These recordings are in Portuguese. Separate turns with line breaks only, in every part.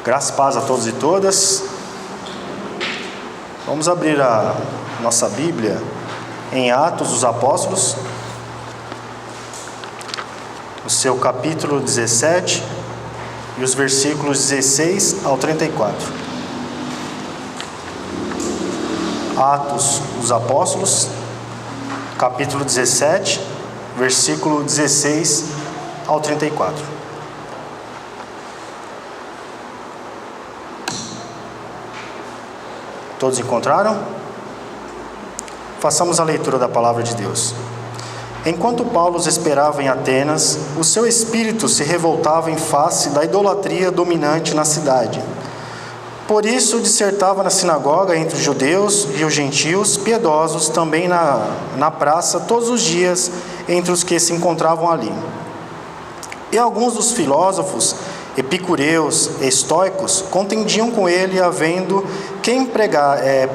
Graça e paz a todos e todas. Vamos abrir a nossa Bíblia em Atos dos Apóstolos, o seu capítulo 17 e os versículos 16 ao 34. Atos dos Apóstolos, capítulo 17, versículo 16 ao 34. Todos encontraram? Façamos a leitura da palavra de Deus. Enquanto Paulo os esperava em Atenas, o seu espírito se revoltava em face da idolatria dominante na cidade. Por isso dissertava na sinagoga entre os judeus e os gentios piedosos, também na praça, todos os dias, entre os que se encontravam ali. E alguns dos filósofos, epicureus e estoicos, contendiam com ele, havendo quem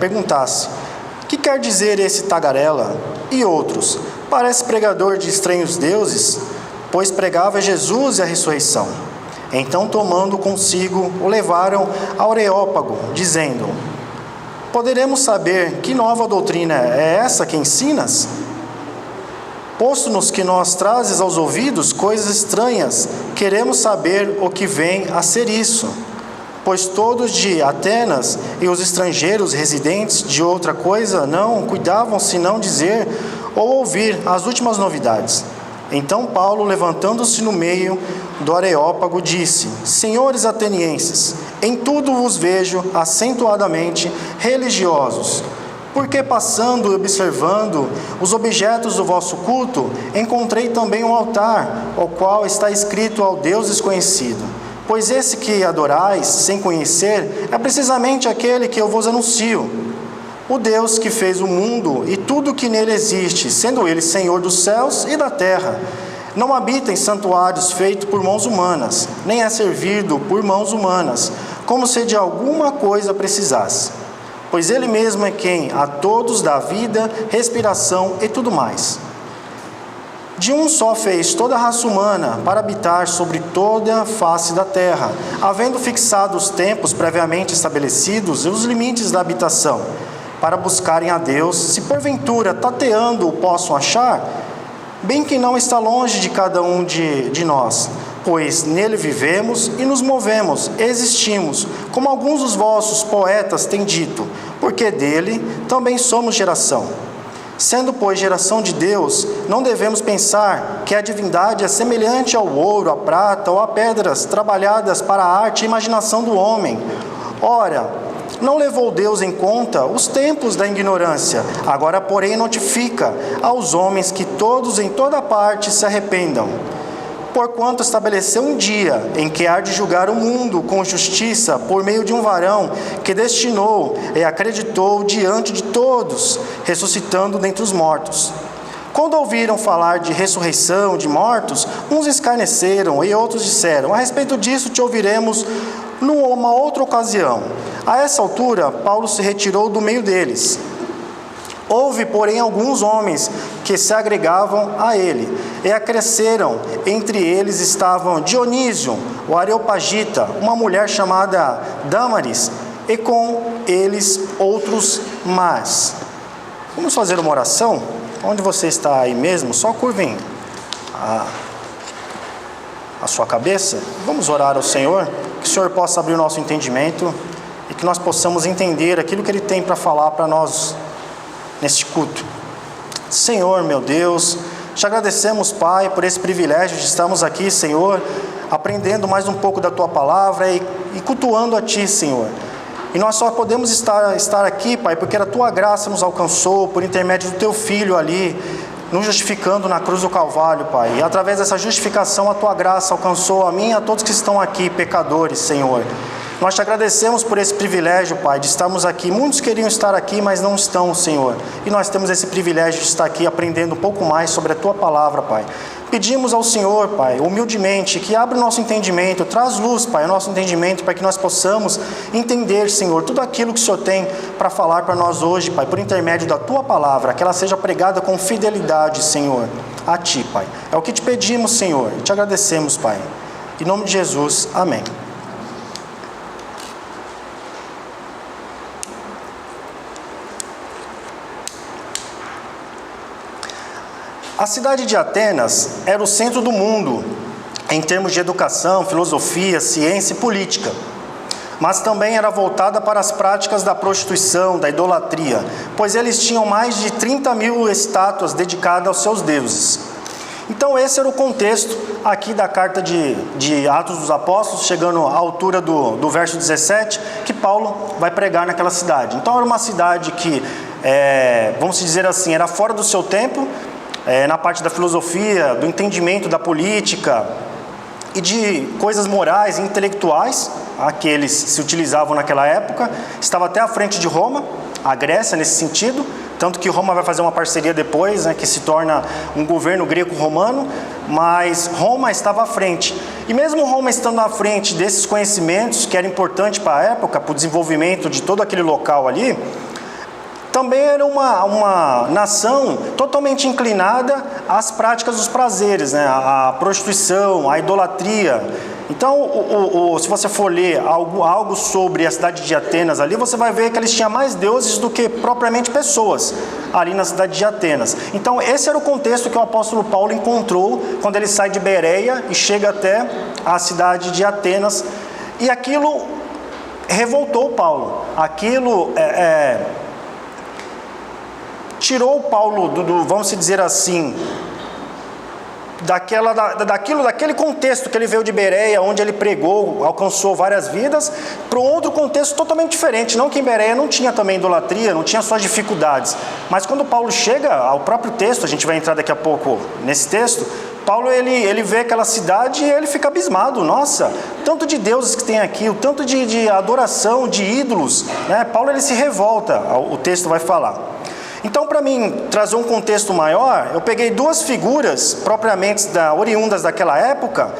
perguntasse: que quer dizer esse tagarela? E outros: parece pregador de estranhos deuses, pois pregava Jesus e a ressurreição. Então, tomando consigo, o levaram ao Areópago, dizendo: poderemos saber que nova doutrina é essa que ensinas? Posto-nos que nós trazes aos ouvidos coisas estranhas, queremos saber o que vem a ser isso. Pois todos de Atenas e os estrangeiros residentes de outra coisa não cuidavam senão dizer ou ouvir as últimas novidades. Então Paulo, levantando-se no meio do Areópago, disse: senhores atenienses, em tudo vos vejo acentuadamente religiosos, porque passando e observando os objetos do vosso culto, encontrei também um altar, ao qual está escrito ao Deus desconhecido. Pois esse que adorais sem conhecer é precisamente aquele que eu vos anuncio, o Deus que fez o mundo e tudo o que nele existe, sendo ele Senhor dos céus e da terra. Não habita em santuários feitos por mãos humanas, nem é servido por mãos humanas, como se de alguma coisa precisasse. Pois ele mesmo é quem a todos dá vida, respiração e tudo mais. De um só fez toda a raça humana para habitar sobre toda a face da terra, havendo fixado os tempos previamente estabelecidos e os limites da habitação, para buscarem a Deus, se porventura tateando o possam achar, bem que não está longe de cada um de nós, pois nele vivemos e nos movemos, existimos, como alguns dos vossos poetas têm dito, porque dele também somos geração. Sendo, pois, geração de Deus, não devemos pensar que a divindade é semelhante ao ouro, à prata ou a pedras trabalhadas para a arte e imaginação do homem. Ora, não levou Deus em conta os tempos da ignorância, agora, porém, notifica aos homens que todos em toda parte se arrependam. Porquanto estabeleceu um dia em que há de julgar o mundo com justiça por meio de um varão que destinou e acreditou diante de todos, ressuscitando dentre os mortos. Quando ouviram falar de ressurreição de mortos, uns escarneceram e outros disseram: a respeito disso te ouviremos numa outra ocasião. A essa altura, Paulo se retirou do meio deles. Houve, porém, alguns homens que se agregavam a ele, e acresceram. Entre eles estavam Dionísio, o Areopagita, uma mulher chamada Dâmaris, e com eles outros mais. Vamos fazer uma oração? Onde você está aí mesmo, só curvem a sua cabeça. Vamos orar ao Senhor, que o Senhor possa abrir o nosso entendimento e que nós possamos entender aquilo que Ele tem para falar para nós neste culto. Senhor, meu Deus, te agradecemos, Pai, por esse privilégio de estarmos aqui, Senhor, aprendendo mais um pouco da Tua Palavra e cultuando a Ti, Senhor. E nós só podemos estar aqui, Pai, porque a Tua graça nos alcançou por intermédio do Teu Filho ali, nos justificando na cruz do Calvário, Pai. E através dessa justificação, a Tua graça alcançou a mim e a todos que estão aqui, pecadores, Senhor. Nós te agradecemos por esse privilégio, Pai, de estarmos aqui. Muitos queriam estar aqui, mas não estão, Senhor. E nós temos esse privilégio de estar aqui aprendendo um pouco mais sobre a Tua Palavra, Pai. Pedimos ao Senhor, Pai, humildemente, que abra o nosso entendimento, traz luz, Pai, ao nosso entendimento, para que nós possamos entender, Senhor, tudo aquilo que o Senhor tem para falar para nós hoje, Pai, por intermédio da Tua Palavra, que ela seja pregada com fidelidade, Senhor, a Ti, Pai. É o que te pedimos, Senhor, e te agradecemos, Pai. Em nome de Jesus, amém. A cidade de Atenas era o centro do mundo em termos de educação, filosofia, ciência e política, mas também era voltada para as práticas da prostituição, da idolatria, pois eles tinham mais de 30 mil estátuas dedicadas aos seus deuses. Então esse era o contexto aqui da carta de Atos dos Apóstolos, chegando à altura do verso 17, que Paulo vai pregar naquela cidade. Então era uma cidade que, vamos dizer assim, era fora do seu tempo, na parte da filosofia, do entendimento da política e de coisas morais e intelectuais, que eles se utilizavam naquela época. Estava até à frente de Roma, a Grécia nesse sentido, tanto que Roma vai fazer uma parceria depois, que se torna um governo greco-romano, mas Roma estava à frente. E mesmo Roma estando à frente desses conhecimentos, que era importante para a época, para o desenvolvimento de todo aquele local ali, também era uma nação totalmente inclinada às práticas dos prazeres, a prostituição, a idolatria. Então, se você for ler algo sobre a cidade de Atenas ali, você vai ver que eles tinham mais deuses do que propriamente pessoas ali na cidade de Atenas. Então, esse era o contexto que o apóstolo Paulo encontrou quando ele sai de Bereia e chega até a cidade de Atenas. E aquilo revoltou Paulo. Aquilo tirou Paulo vamos dizer assim, daquele contexto que ele veio de Bereia, onde ele pregou, alcançou várias vidas, para um outro contexto totalmente diferente. Não que em Bereia não tinha também idolatria, não tinha suas dificuldades, mas quando Paulo chega ao próprio texto, a gente vai entrar daqui a pouco nesse texto, Paulo ele vê aquela cidade e ele fica abismado. Nossa, tanto de deuses que tem aqui, o tanto de adoração, de ídolos, Paulo ele se revolta, o texto vai falar. Então, para mim trazer um contexto maior, eu peguei duas figuras propriamente oriundas daquela época,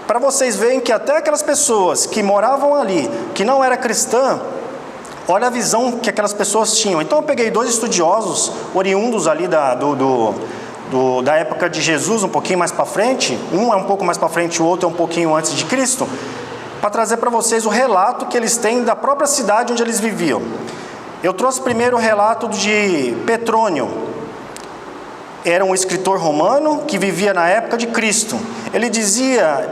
para vocês verem que até aquelas pessoas que moravam ali, que não era cristã, olha a visão que aquelas pessoas tinham. Então eu peguei dois estudiosos oriundos ali da época de Jesus, um pouquinho mais para frente, um é um pouco mais para frente, o outro é um pouquinho antes de Cristo, para trazer para vocês o relato que eles têm da própria cidade onde eles viviam. Eu trouxe primeiro o relato de Petrônio. Era um escritor romano que vivia na época de Cristo. Ele dizia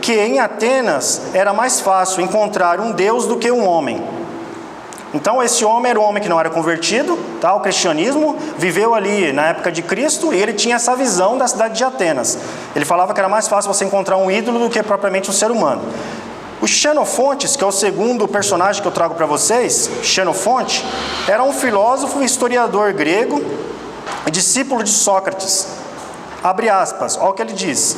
que em Atenas era mais fácil encontrar um Deus do que um homem. Então esse homem era um homem que não era convertido ao cristianismo, viveu ali na época de Cristo, e ele tinha essa visão da cidade de Atenas. Ele falava que era mais fácil você encontrar um ídolo do que propriamente um ser humano. O Xenofonte, que é o segundo personagem que eu trago para vocês, Xenofonte, era um filósofo e historiador grego, discípulo de Sócrates. Abre aspas, olha o que ele diz.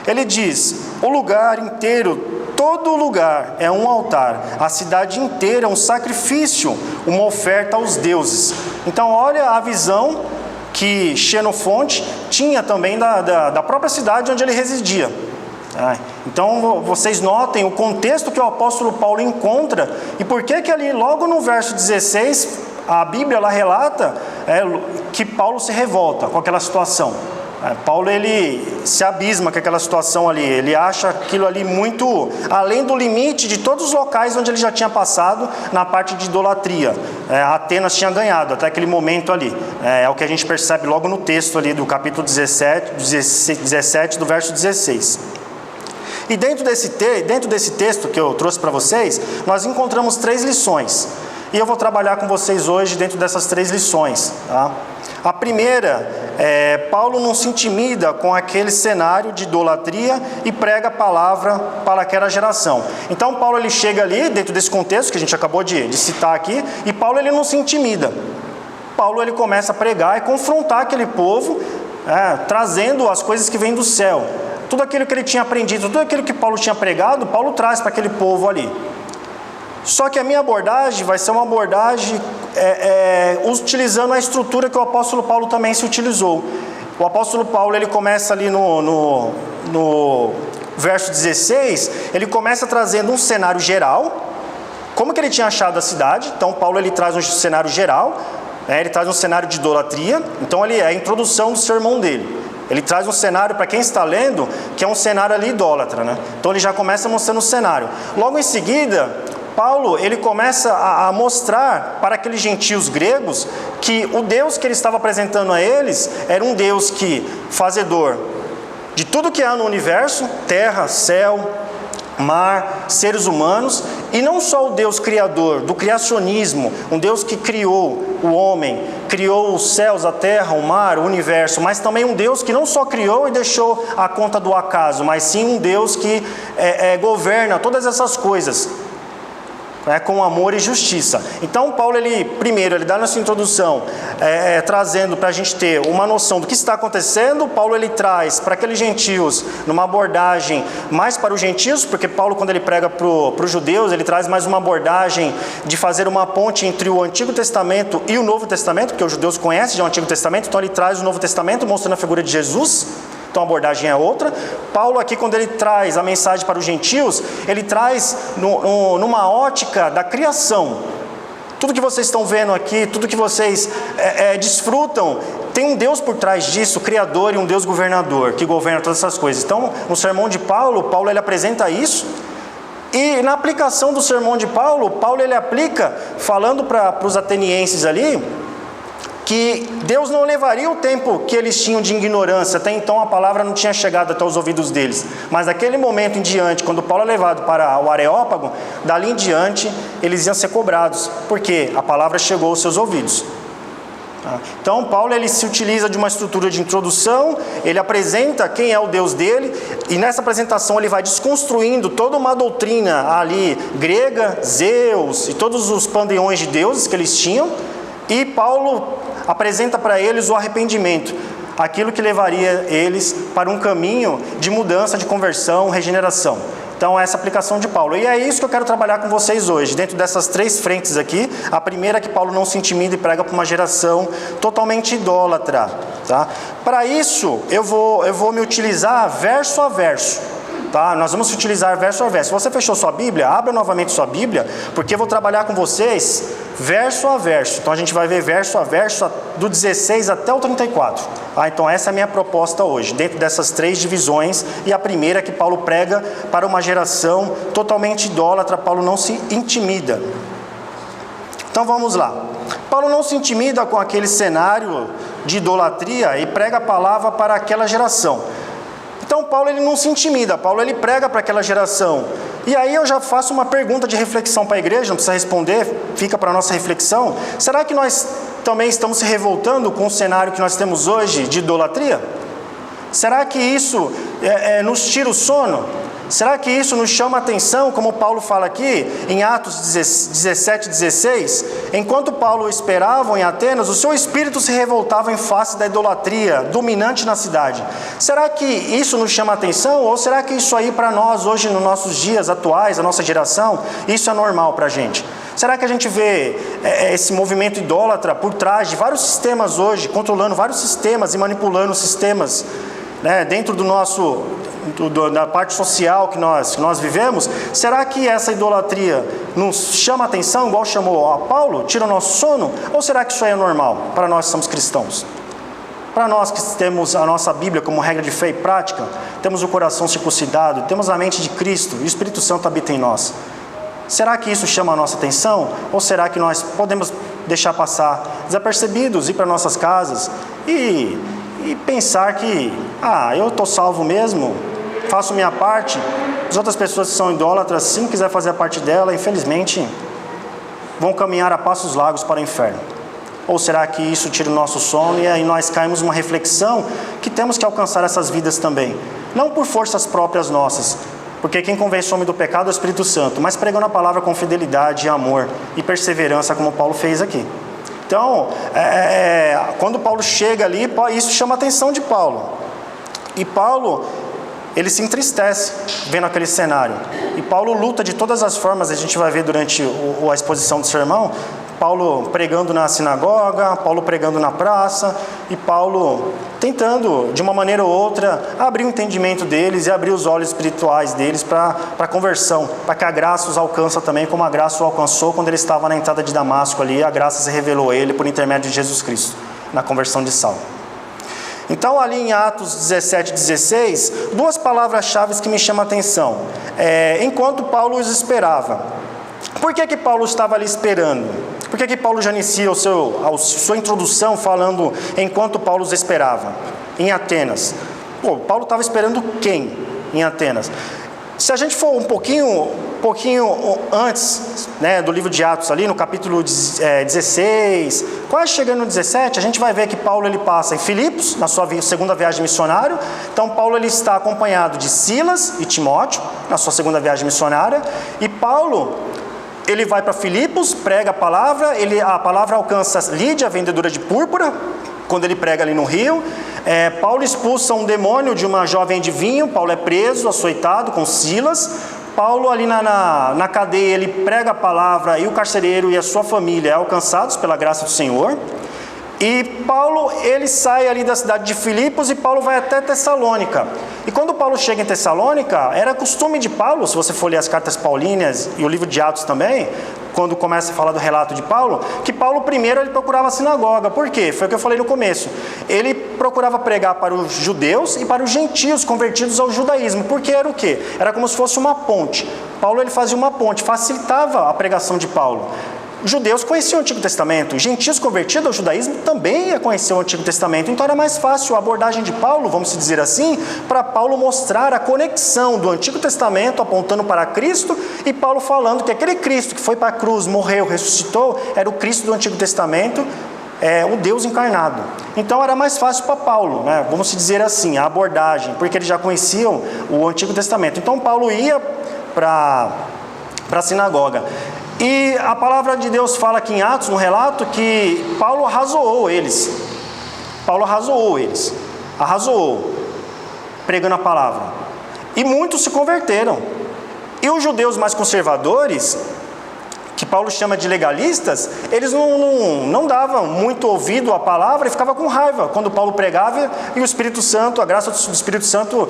Ele diz: o lugar inteiro, todo lugar é um altar, a cidade inteira é um sacrifício, uma oferta aos deuses. Então olha a visão que Xenofonte tinha também da própria cidade onde ele residia. Então vocês notem o contexto que o apóstolo Paulo encontra e por que ali logo no verso 16 a Bíblia ela relata que Paulo se revolta com aquela situação. Paulo ele se abisma com aquela situação ali, ele acha aquilo ali muito além do limite de todos os locais onde ele já tinha passado na parte de idolatria. Atenas tinha ganhado até aquele momento ali, é o que a gente percebe logo no texto ali do capítulo 17 do verso 16. E dentro desse texto que eu trouxe para vocês, nós encontramos 3 lições. E eu vou trabalhar com vocês hoje dentro dessas 3 lições. Tá? A primeira, Paulo não se intimida com aquele cenário de idolatria e prega a palavra para aquela geração. Então Paulo ele chega ali, dentro desse contexto que a gente acabou de citar aqui, e Paulo ele não se intimida. Paulo ele começa a pregar e confrontar aquele povo, trazendo as coisas que vêm do céu. Tudo aquilo que ele tinha aprendido, tudo aquilo que Paulo tinha pregado, Paulo traz para aquele povo ali. Só que a minha abordagem vai ser uma abordagem utilizando a estrutura que o apóstolo Paulo também se utilizou. O apóstolo Paulo ele começa ali no verso 16, ele começa trazendo um cenário geral, como que ele tinha achado a cidade. Então Paulo ele traz um cenário geral, ele traz um cenário de idolatria, então é a introdução do sermão dele. Ele traz um cenário, para quem está lendo, que é um cenário ali idólatra, Então ele já começa mostrando o cenário. Logo em seguida, Paulo ele começa a mostrar para aqueles gentios gregos que o Deus que ele estava apresentando a eles era um Deus que, fazedor de tudo que há no universo, terra, céu, mar, seres humanos, e não só o Deus criador, do criacionismo, um Deus que criou o homem, criou os céus, a terra, o mar, o universo, mas também um Deus que não só criou e deixou a conta do acaso, mas sim um Deus que governa todas essas coisas, com amor e justiça. Então Paulo, primeiro, ele dá nessa introdução, trazendo para a gente ter uma noção do que está acontecendo. Paulo, ele traz para aqueles gentios, numa abordagem mais para os gentios, porque Paulo, quando ele prega para os judeus, ele traz mais uma abordagem de fazer uma ponte entre o Antigo Testamento e o Novo Testamento, porque os judeus conhecem já o Antigo Testamento, então ele traz o Novo Testamento, mostrando a figura de Jesus. Então a abordagem é outra. Paulo aqui, quando ele traz a mensagem para os gentios, ele traz numa ótica da criação. Tudo que vocês estão vendo aqui, tudo que vocês desfrutam, tem um Deus por trás disso, Criador, e um Deus governador, que governa todas essas coisas. Então, no sermão de Paulo, ele apresenta isso. E na aplicação do sermão de Paulo, ele aplica, falando para os atenienses ali, que Deus não levaria o tempo que eles tinham de ignorância. Até então a palavra não tinha chegado até os ouvidos deles. Mas daquele momento em diante, quando Paulo é levado para o Areópago, dali em diante eles iam ser cobrados, porque a palavra chegou aos seus ouvidos. Então Paulo, ele se utiliza de uma estrutura de introdução, ele apresenta quem é o Deus dele, e nessa apresentação ele vai desconstruindo toda uma doutrina ali grega, Zeus e todos os panteões de deuses que eles tinham, e Paulo apresenta para eles o arrependimento, aquilo que levaria eles para um caminho de mudança, de conversão, regeneração. Então essa é a aplicação de Paulo. E é isso que eu quero trabalhar com vocês hoje, dentro dessas três frentes aqui. A primeira é que Paulo não se intimida e prega para uma geração totalmente idólatra. Tá? Para isso, eu vou me utilizar verso a verso. Tá? Nós vamos utilizar verso a verso. Se você fechou sua Bíblia, abra novamente sua Bíblia, porque eu vou trabalhar com vocês verso a verso. Então a gente vai ver verso a verso do 16 até o 34. Então essa é a minha proposta hoje, dentro dessas três divisões. E a primeira é que Paulo prega para uma geração totalmente idólatra. Paulo não se intimida. Então vamos lá. Paulo não se intimida com aquele cenário de idolatria e prega a palavra para aquela geração. Então Paulo, ele não se intimida, Paulo, ele prega para aquela geração. E aí eu já faço uma pergunta de reflexão para a igreja, não precisa responder, fica para a nossa reflexão. Será que nós também estamos se revoltando com o cenário que nós temos hoje de idolatria? Será que isso nos tira o sono? Será que isso nos chama a atenção, como Paulo fala aqui, em Atos 17, 16? Enquanto Paulo esperava em Atenas, o seu espírito se revoltava em face da idolatria dominante na cidade. Será que isso nos chama a atenção? Ou será que isso aí para nós, hoje, nos nossos dias atuais, a nossa geração, isso é normal para a gente? Será que a gente vê esse movimento idólatra por trás de vários sistemas hoje, controlando vários sistemas e manipulando sistemas, dentro do nosso... da parte social que nós vivemos? Será que essa idolatria nos chama a atenção, igual chamou a Paulo, tira o nosso sono? Ou será que isso aí é normal para nós que somos cristãos? Para nós que temos a nossa Bíblia como regra de fé e prática, temos o coração circuncidado, temos a mente de Cristo e o Espírito Santo habita em nós. Será que isso chama a nossa atenção? Ou será que nós podemos deixar passar desapercebidos, ir para nossas casas e pensar que, eu estou salvo mesmo, faço minha parte, as outras pessoas que são idólatras, se não quiser fazer a parte dela, infelizmente, vão caminhar a passos largos para o inferno? Ou será que isso tira o nosso sono e aí nós caímos numa reflexão que temos que alcançar essas vidas também? Não por forças próprias nossas, porque quem convence o homem do pecado é o Espírito Santo, mas pregando a palavra com fidelidade, amor e perseverança, como Paulo fez aqui. Então, quando Paulo chega ali, isso chama a atenção de Paulo. E Paulo, ele se entristece vendo aquele cenário. E Paulo luta de todas as formas, a gente vai ver durante a exposição do sermão, Paulo pregando na sinagoga, Paulo pregando na praça, e Paulo tentando, de uma maneira ou outra, abrir o entendimento deles e abrir os olhos espirituais deles para a conversão, para que a graça os alcança também, como a graça o alcançou quando ele estava na entrada de Damasco ali, a graça se revelou a ele por intermédio de Jesus Cristo, na conversão de Saulo. Então ali em Atos 17, 16, duas palavras-chave que me chamam a atenção. Enquanto Paulo os esperava. Por que Paulo estava ali esperando? Por que Paulo já inicia a sua introdução falando enquanto Paulo os esperava em Atenas? Paulo estava esperando quem em Atenas? Se a gente for um pouquinho antes, né, do livro de Atos, ali no capítulo 16, quase chegando no 17, a gente vai ver que Paulo ele passa em Filipos, na sua segunda viagem missionária. Então Paulo ele está acompanhado de Silas e Timóteo, na sua segunda viagem missionária, e Paulo ele vai para Filipos, prega a palavra, a palavra alcança Lídia, a vendedora de púrpura, quando ele prega ali no rio. Paulo expulsa um demônio de uma jovem de vinho. Paulo é preso, açoitado com Silas. Paulo ali na cadeia, ele prega a palavra, e o carcereiro e a sua família alcançados pela graça do Senhor. E Paulo, ele sai ali da cidade de Filipos e Paulo vai até Tessalônica. E quando Paulo chega em Tessalônica, era costume de Paulo, se você for ler as cartas paulinas e o livro de Atos também, quando começa a falar do relato de Paulo, que Paulo primeiro ele procurava a sinagoga. Por quê? Foi o que eu falei no começo. Ele procurava pregar para os judeus e para os gentios convertidos ao judaísmo. Porque era o quê? Era como se fosse uma ponte. Paulo ele fazia uma ponte, facilitava a pregação de Paulo. Os judeus conheciam o Antigo Testamento, os gentios convertidos ao judaísmo também ia conhecer o Antigo Testamento. Então era mais fácil a abordagem de Paulo, vamos dizer assim, para Paulo mostrar a conexão do Antigo Testamento apontando para Cristo, e Paulo falando que aquele Cristo que foi para a cruz, morreu, ressuscitou, era o Cristo do Antigo Testamento, o Deus encarnado. Então era mais fácil para Paulo, né? Vamos dizer assim, a abordagem, porque eles já conheciam o Antigo Testamento. Então Paulo ia para a sinagoga. E a palavra de Deus fala aqui em Atos, no relato, que Paulo arrazoou eles. Paulo arrazoou eles. Arrazoou, pregando a palavra. E muitos se converteram. E os judeus mais conservadores, que Paulo chama de legalistas, eles não davam muito ouvido à palavra e ficavam com raiva quando Paulo pregava e o Espírito Santo, a graça do Espírito Santo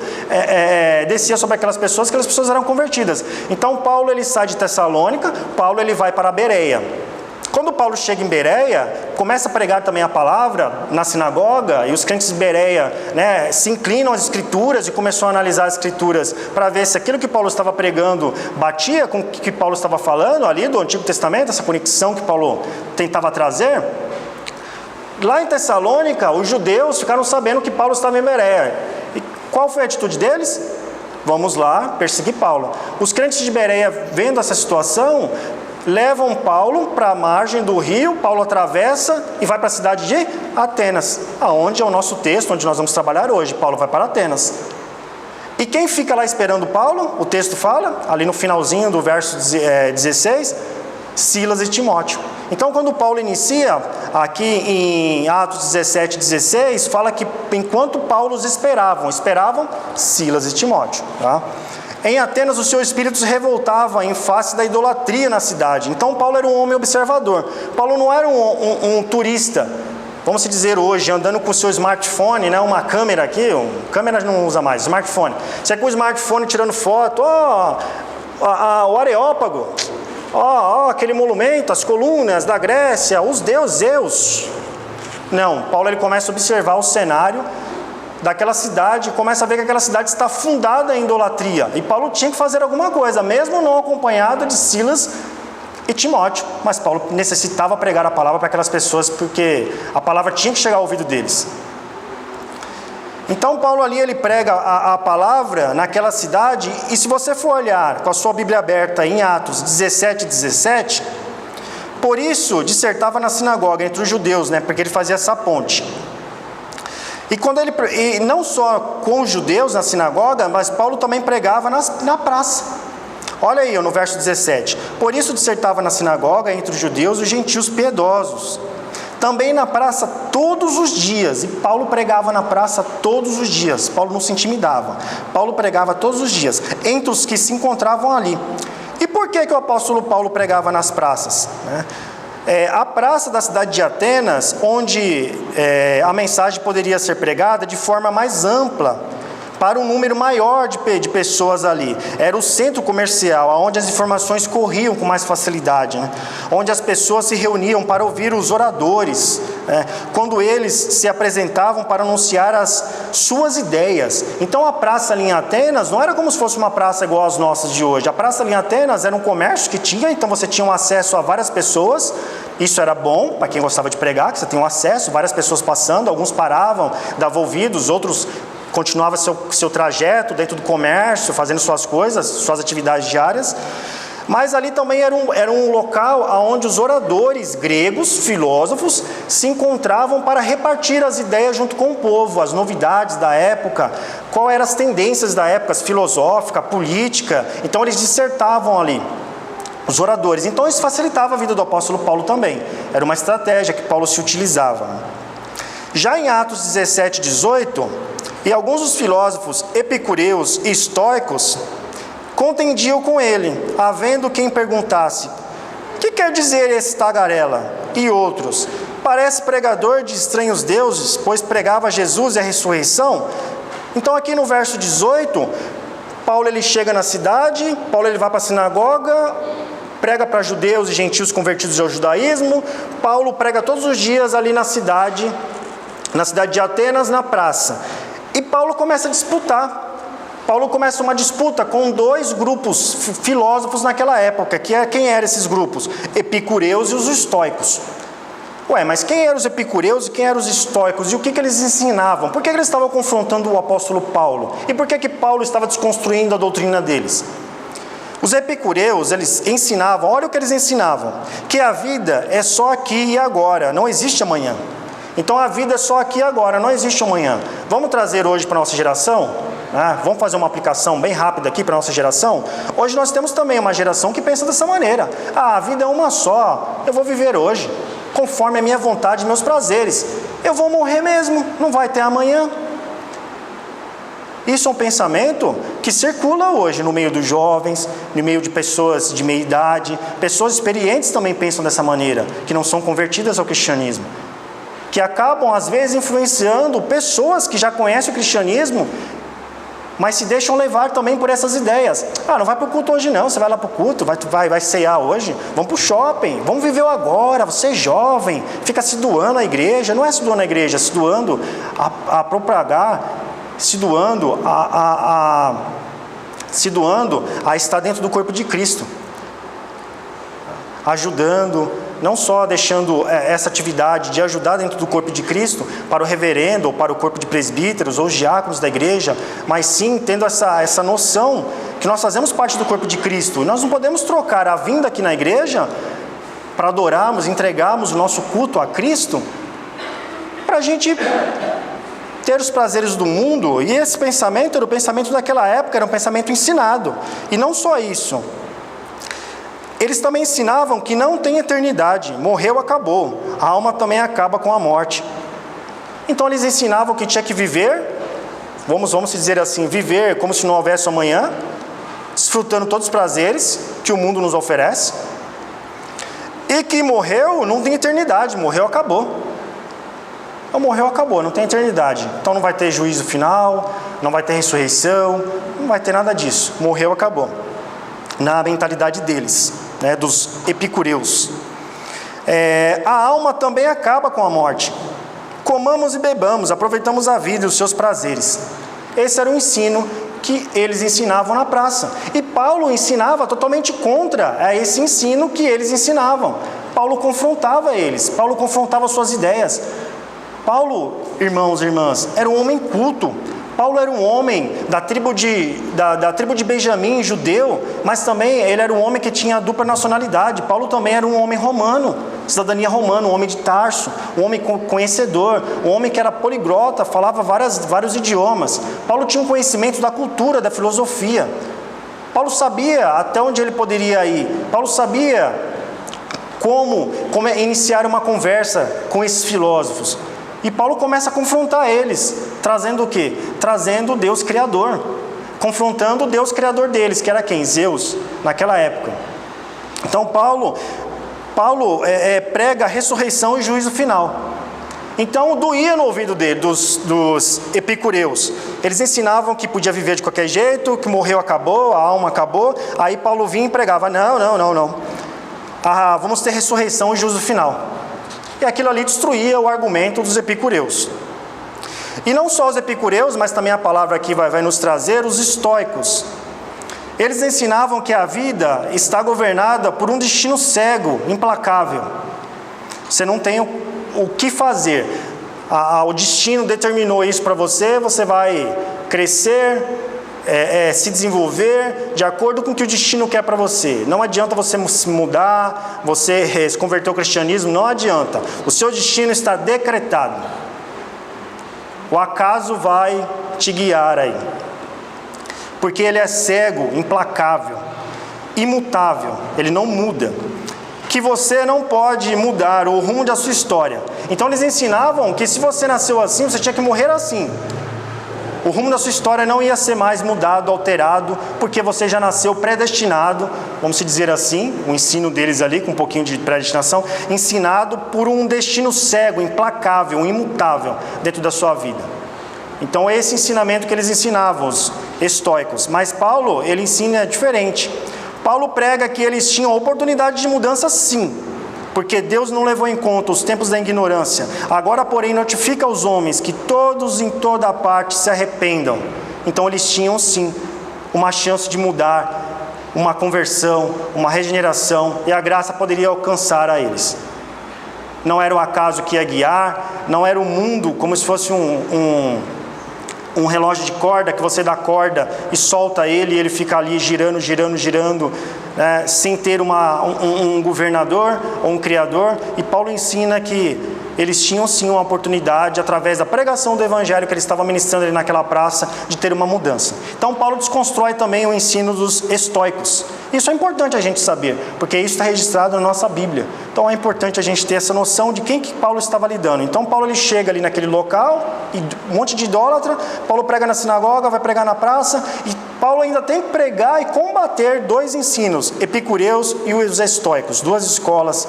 descia sobre aquelas pessoas eram convertidas. Então Paulo ele sai de Tessalônica, Paulo ele vai para Bereia. Quando Paulo chega em Bereia, começa a pregar também a palavra na sinagoga, e os crentes de Bereia, né, se inclinam às Escrituras e começam a analisar as Escrituras para ver se aquilo que Paulo estava pregando batia com o que Paulo estava falando ali do Antigo Testamento, essa conexão que Paulo tentava trazer. Lá em Tessalônica, os judeus ficaram sabendo que Paulo estava em Bereia. E qual foi a atitude deles? Vamos lá perseguir Paulo. Os crentes de Bereia, vendo essa situação, levam Paulo para a margem do rio. Paulo atravessa e vai para a cidade de Atenas, aonde é o nosso texto, onde nós vamos trabalhar hoje. Paulo vai para Atenas. E quem fica lá esperando Paulo? O texto fala, ali no finalzinho do verso 16, Silas e Timóteo. Então, quando Paulo inicia, aqui em Atos 17, 16, fala que enquanto Paulo os esperavam Silas e Timóteo, tá? Em Atenas, o seu espírito se revoltava em face da idolatria na cidade. Então, Paulo era um homem observador. Paulo não era um turista, vamos dizer hoje, andando com o seu smartphone, né, uma câmera aqui, câmera não usa mais, smartphone. Você é com o smartphone tirando foto, o Areópago, aquele monumento, as colunas da Grécia, os deuses Zeus. Não, Paulo ele começa a observar o cenário daquela cidade, começa a ver que aquela cidade está fundada em idolatria. E Paulo tinha que fazer alguma coisa, mesmo não acompanhado de Silas e Timóteo. Mas Paulo necessitava pregar a palavra para aquelas pessoas, porque a palavra tinha que chegar ao ouvido deles. Então Paulo ali ele prega a palavra naquela cidade. E se você for olhar com a sua Bíblia aberta em Atos 17, 17, por isso dissertava na sinagoga entre os judeus, né, porque ele fazia essa ponte. E não só com os judeus na sinagoga, mas Paulo também pregava na praça. Olha aí no verso 17. Por isso dissertava na sinagoga entre os judeus e os gentios piedosos. Também na praça todos os dias. E Paulo pregava na praça todos os dias. Paulo não se intimidava. Paulo pregava todos os dias, entre os que se encontravam ali. E por que o apóstolo Paulo pregava nas praças, né? A praça da cidade de Atenas, onde a mensagem poderia ser pregada de forma mais ampla, para um número maior de pessoas ali. Era o centro comercial, onde as informações corriam com mais facilidade, né? Onde as pessoas se reuniam para ouvir os oradores, né? Quando eles se apresentavam para anunciar as suas ideias. Então a praça ali em Atenas não era como se fosse uma praça igual às nossas de hoje. A praça ali em Atenas era um comércio que tinha, então você tinha um acesso a várias pessoas, Isso era bom para quem gostava de pregar, que você tem um acesso, várias pessoas passando, alguns paravam, davam ouvidos, outros continuavam seu trajeto dentro do comércio, fazendo suas coisas, suas atividades diárias. Mas ali também era um local onde os oradores gregos, filósofos, se encontravam para repartir as ideias junto com o povo, as novidades da época, quais eram as tendências da época, filosófica, política. Então eles dissertavam ali, os oradores. Então isso facilitava a vida do apóstolo Paulo também. Era uma estratégia que Paulo se utilizava. Já em Atos 17, 18, e alguns dos filósofos epicureus e estoicos contendiam com ele, havendo quem perguntasse: que quer dizer esse tagarela? E outros: parece pregador de estranhos deuses, pois pregava Jesus e a ressurreição. Então aqui no verso 18, Paulo ele chega na cidade, Paulo ele vai para a sinagoga, prega para judeus e gentios convertidos ao judaísmo. Paulo prega todos os dias ali na cidade de Atenas, na praça. E Paulo começa a disputar. Paulo começa uma disputa com dois grupos filósofos naquela época. Quem eram esses grupos? Epicureus e os estoicos. Mas quem eram os epicureus e quem eram os estoicos? E o que eles ensinavam? Por que eles estavam confrontando o apóstolo Paulo? E por que Paulo estava desconstruindo a doutrina deles? Os epicureus, eles ensinavam, olha o que eles ensinavam, que a vida é só aqui e agora, não existe amanhã. Então a vida é só aqui e agora, não existe amanhã. Vamos trazer hoje para a nossa geração? Vamos fazer uma aplicação bem rápida aqui para a nossa geração? Hoje nós temos também uma geração que pensa dessa maneira. A vida é uma só, eu vou viver hoje, conforme a minha vontade e meus prazeres. Eu vou morrer mesmo, não vai ter amanhã. Isso é um pensamento que circula hoje no meio dos jovens, no meio de pessoas de meia idade. Pessoas experientes também pensam dessa maneira, que não são convertidas ao cristianismo, que acabam às vezes influenciando pessoas que já conhecem o cristianismo, mas se deixam levar também por essas ideias. Não vai para o culto hoje não, você vai lá para o culto, vai ceiar hoje, vamos para o shopping, vamos viver o agora, você é jovem, fica se doando à igreja. Não é se doando à igreja, é se doando a propagar, se doando a estar dentro do corpo de Cristo, ajudando, não só deixando essa atividade de ajudar dentro do corpo de Cristo para o reverendo ou para o corpo de presbíteros ou os diáconos da igreja, mas sim tendo essa noção que nós fazemos parte do corpo de Cristo. Nós não podemos trocar a vinda aqui na igreja para adorarmos, entregarmos o nosso culto a Cristo para a gente ter os prazeres do mundo. E esse pensamento era o pensamento daquela época, era um pensamento ensinado. E não só isso, eles também ensinavam que não tem eternidade, morreu, acabou, a alma também acaba com a morte. Então eles ensinavam que tinha que viver, vamos dizer assim, viver como se não houvesse amanhã, desfrutando todos os prazeres que o mundo nos oferece, e que morreu, não tem eternidade, morreu, acabou. Morreu, acabou, não tem eternidade. Então não vai ter juízo final, não vai ter ressurreição, não vai ter nada disso. Morreu, acabou. Na mentalidade deles, dos epicureus. A alma também acaba com a morte. Comamos e bebamos, aproveitamos a vida e os seus prazeres. Esse era o ensino que eles ensinavam na praça. E Paulo ensinava totalmente contra esse ensino que eles ensinavam. Paulo confrontava eles, Paulo confrontava suas ideias. Paulo, irmãos e irmãs, era um homem culto. Paulo era um homem da tribo de Benjamim, judeu, mas também ele era um homem que tinha dupla nacionalidade. Paulo também era um homem romano, cidadania romana, um homem de Tarso, um homem conhecedor, um homem que era poliglota, falava vários idiomas. Paulo tinha um conhecimento da cultura, da filosofia. Paulo sabia até onde ele poderia ir. Paulo sabia como iniciar uma conversa com esses filósofos. E Paulo começa a confrontar eles, trazendo o quê? Trazendo o Deus Criador, confrontando o Deus Criador deles, que era quem? Zeus, naquela época. Então Paulo prega a ressurreição e juízo final. Então doía no ouvido dele, dos epicureus. Eles ensinavam que podia viver de qualquer jeito, que morreu, acabou, a alma acabou. Aí Paulo vinha e pregava, não. Vamos ter ressurreição e juízo final. E aquilo ali destruía o argumento dos epicureus. E não só os epicureus, mas também a palavra aqui vai nos trazer os estoicos. Eles ensinavam que a vida está governada por um destino cego, implacável. Você não tem o que fazer. O destino determinou isso para você, você vai crescer, se desenvolver de acordo com o que o destino quer para você. Não adianta você se mudar, você se converter ao cristianismo, não adianta. O seu destino está decretado. O acaso vai te guiar aí. Porque ele é cego, implacável, imutável, ele não muda. Que você não pode mudar o rumo da sua história. Então eles ensinavam que se você nasceu assim, você tinha que morrer assim. O rumo da sua história não ia ser mais mudado, alterado, porque você já nasceu predestinado, vamos dizer assim, o ensino deles ali, com um pouquinho de predestinação, ensinado por um destino cego, implacável, imutável dentro da sua vida. Então é esse ensinamento que eles ensinavam, os estoicos. Mas Paulo, ele ensina diferente. Paulo prega que eles tinham oportunidade de mudança sim, porque Deus não levou em conta os tempos da ignorância. Agora, porém, notifica aos homens que todos em toda parte se arrependam. Então eles tinham sim uma chance de mudar, uma conversão, uma regeneração, e a graça poderia alcançar a eles. Não era o acaso que ia guiar, não era o mundo como se fosse um relógio de corda, que você dá corda e solta ele, e ele fica ali girando, né, sem ter um governador ou um criador. E Paulo ensina que eles tinham sim uma oportunidade, através da pregação do evangelho que eles estavam ministrando ali naquela praça, de ter uma mudança. Então Paulo desconstrói também o ensino dos estoicos. Isso é importante a gente saber, porque isso está registrado na nossa Bíblia. Então é importante a gente ter essa noção de quem que Paulo estava lidando. Então Paulo, ele chega ali naquele local, e um monte de idólatra. Paulo prega na sinagoga, vai pregar na praça, e Paulo ainda tem que pregar e combater dois ensinos, epicureus e os estoicos, duas escolas.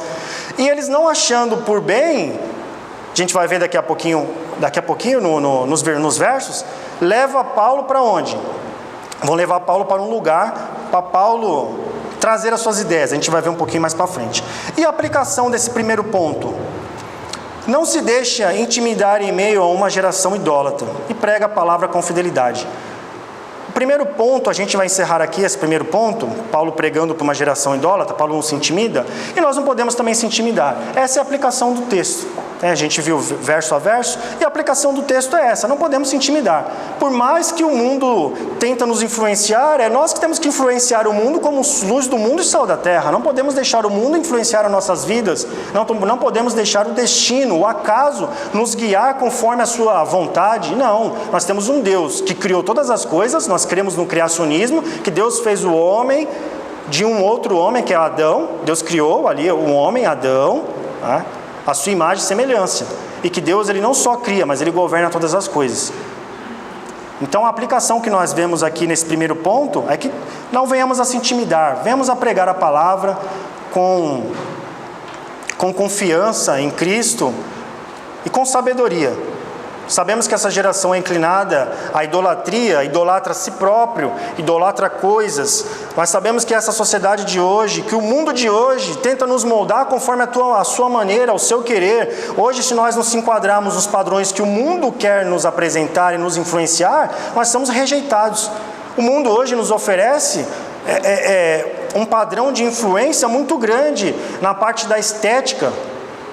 E eles, não achando por bem, a gente vai ver daqui a pouquinho nos versos, leva Paulo para onde? Vão levar Paulo para um lugar, para Paulo trazer as suas ideias. A gente vai ver um pouquinho mais para frente. E a aplicação desse primeiro ponto? Não se deixa intimidar em meio a uma geração idólatra, e prega a palavra com fidelidade. O primeiro ponto, a gente vai encerrar aqui esse primeiro ponto, Paulo pregando para uma geração idólatra. Paulo não se intimida, e nós não podemos também se intimidar. Essa é a aplicação do texto. A gente viu verso a verso, e a aplicação do texto é essa: não podemos se intimidar. Por mais que o mundo tenta nos influenciar, é nós que temos que influenciar o mundo como luz do mundo e sal da terra. Não podemos deixar o mundo influenciar as nossas vidas, não podemos deixar o destino, o acaso, nos guiar conforme a sua vontade. Não, nós temos um Deus que criou todas as coisas. Nós cremos no criacionismo, que Deus fez o homem de um outro homem, que é Adão. Deus criou ali o homem, Adão, né, a sua imagem e semelhança. E que Deus, ele não só cria, mas ele governa todas as coisas. Então a aplicação que nós vemos aqui nesse primeiro ponto é que não venhamos a se intimidar, venhamos a pregar a palavra com confiança em Cristo e com sabedoria. Sabemos que essa geração é inclinada à idolatria, idolatra a si próprio, idolatra coisas. Nós sabemos que essa sociedade de hoje, que o mundo de hoje tenta nos moldar conforme a sua maneira, o seu querer. Hoje, se nós não se enquadrarmos nos padrões que o mundo quer nos apresentar e nos influenciar, nós somos rejeitados. O mundo hoje nos oferece um padrão de influência muito grande na parte da estética.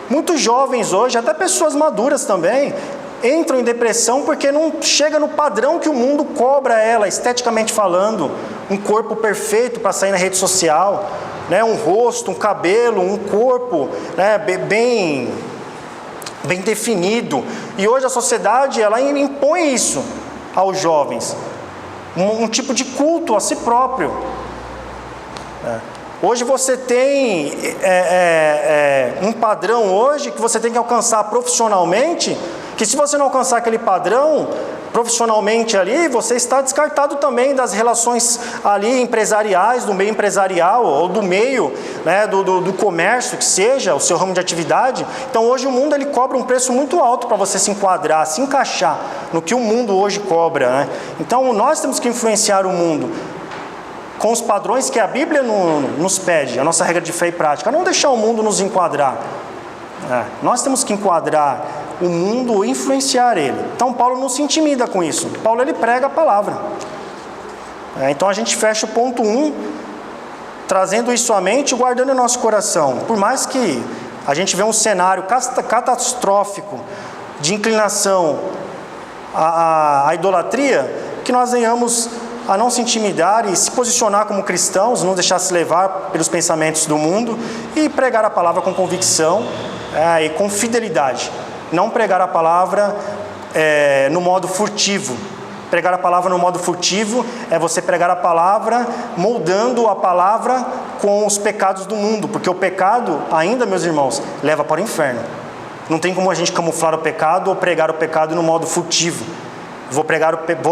Muitos jovens hoje, até pessoas maduras também, entram em depressão porque não chega no padrão que o mundo cobra ela, esteticamente falando. Um corpo perfeito para sair na rede social, né? Um rosto, um cabelo, um corpo, né? bem definido. E hoje a sociedade, ela impõe isso aos jovens, um tipo de culto a si próprio. Hoje você tem um padrão hoje que você tem que alcançar profissionalmente, que se você não alcançar aquele padrão profissionalmente ali, você está descartado também das relações ali empresariais, do meio empresarial, ou do meio, né, do comércio, que seja o seu ramo de atividade. Então hoje o mundo, ele cobra um preço muito alto para você se enquadrar, se encaixar no que o mundo hoje cobra, né? Então nós temos que influenciar o mundo com os padrões que a Bíblia nos pede, a nossa regra de fé e prática, não deixar o mundo nos enquadrar. Nós temos que enquadrar o mundo, influenciar ele. Então Paulo não se intimida com isso. Paulo, ele prega a palavra. Então a gente fecha o ponto 1, trazendo isso à mente e guardando em nosso coração. Por mais que a gente vê um cenário catastrófico de inclinação à idolatria, que nós venhamos a não se intimidar e se posicionar como cristãos, não deixar se levar pelos pensamentos do mundo e pregar a palavra com convicção e com fidelidade. Não pregar a palavra no modo furtivo. Pregar a palavra no modo furtivo é você pregar a palavra moldando a palavra com os pecados do mundo, porque o pecado ainda, meus irmãos, leva para o inferno. Não tem como a gente camuflar o pecado ou pregar o pecado no modo furtivo. Vou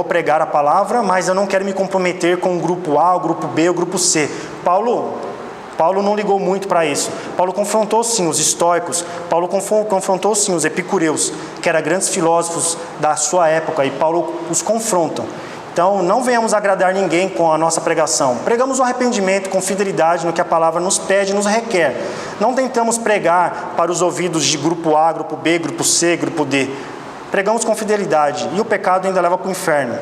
pregar a palavra, mas eu não quero me comprometer com o grupo A, o grupo B, o grupo C. Paulo não ligou muito para isso. Paulo confrontou sim os estoicos, Paulo confrontou sim os epicureus, que eram grandes filósofos da sua época, e Paulo os confronta. Então, não venhamos agradar ninguém com a nossa pregação. Pregamos o arrependimento com fidelidade no que a palavra nos pede e nos requer. Não tentamos pregar para os ouvidos de grupo A, grupo B, grupo C, grupo D. Pregamos com fidelidade, e o pecado ainda leva para o inferno.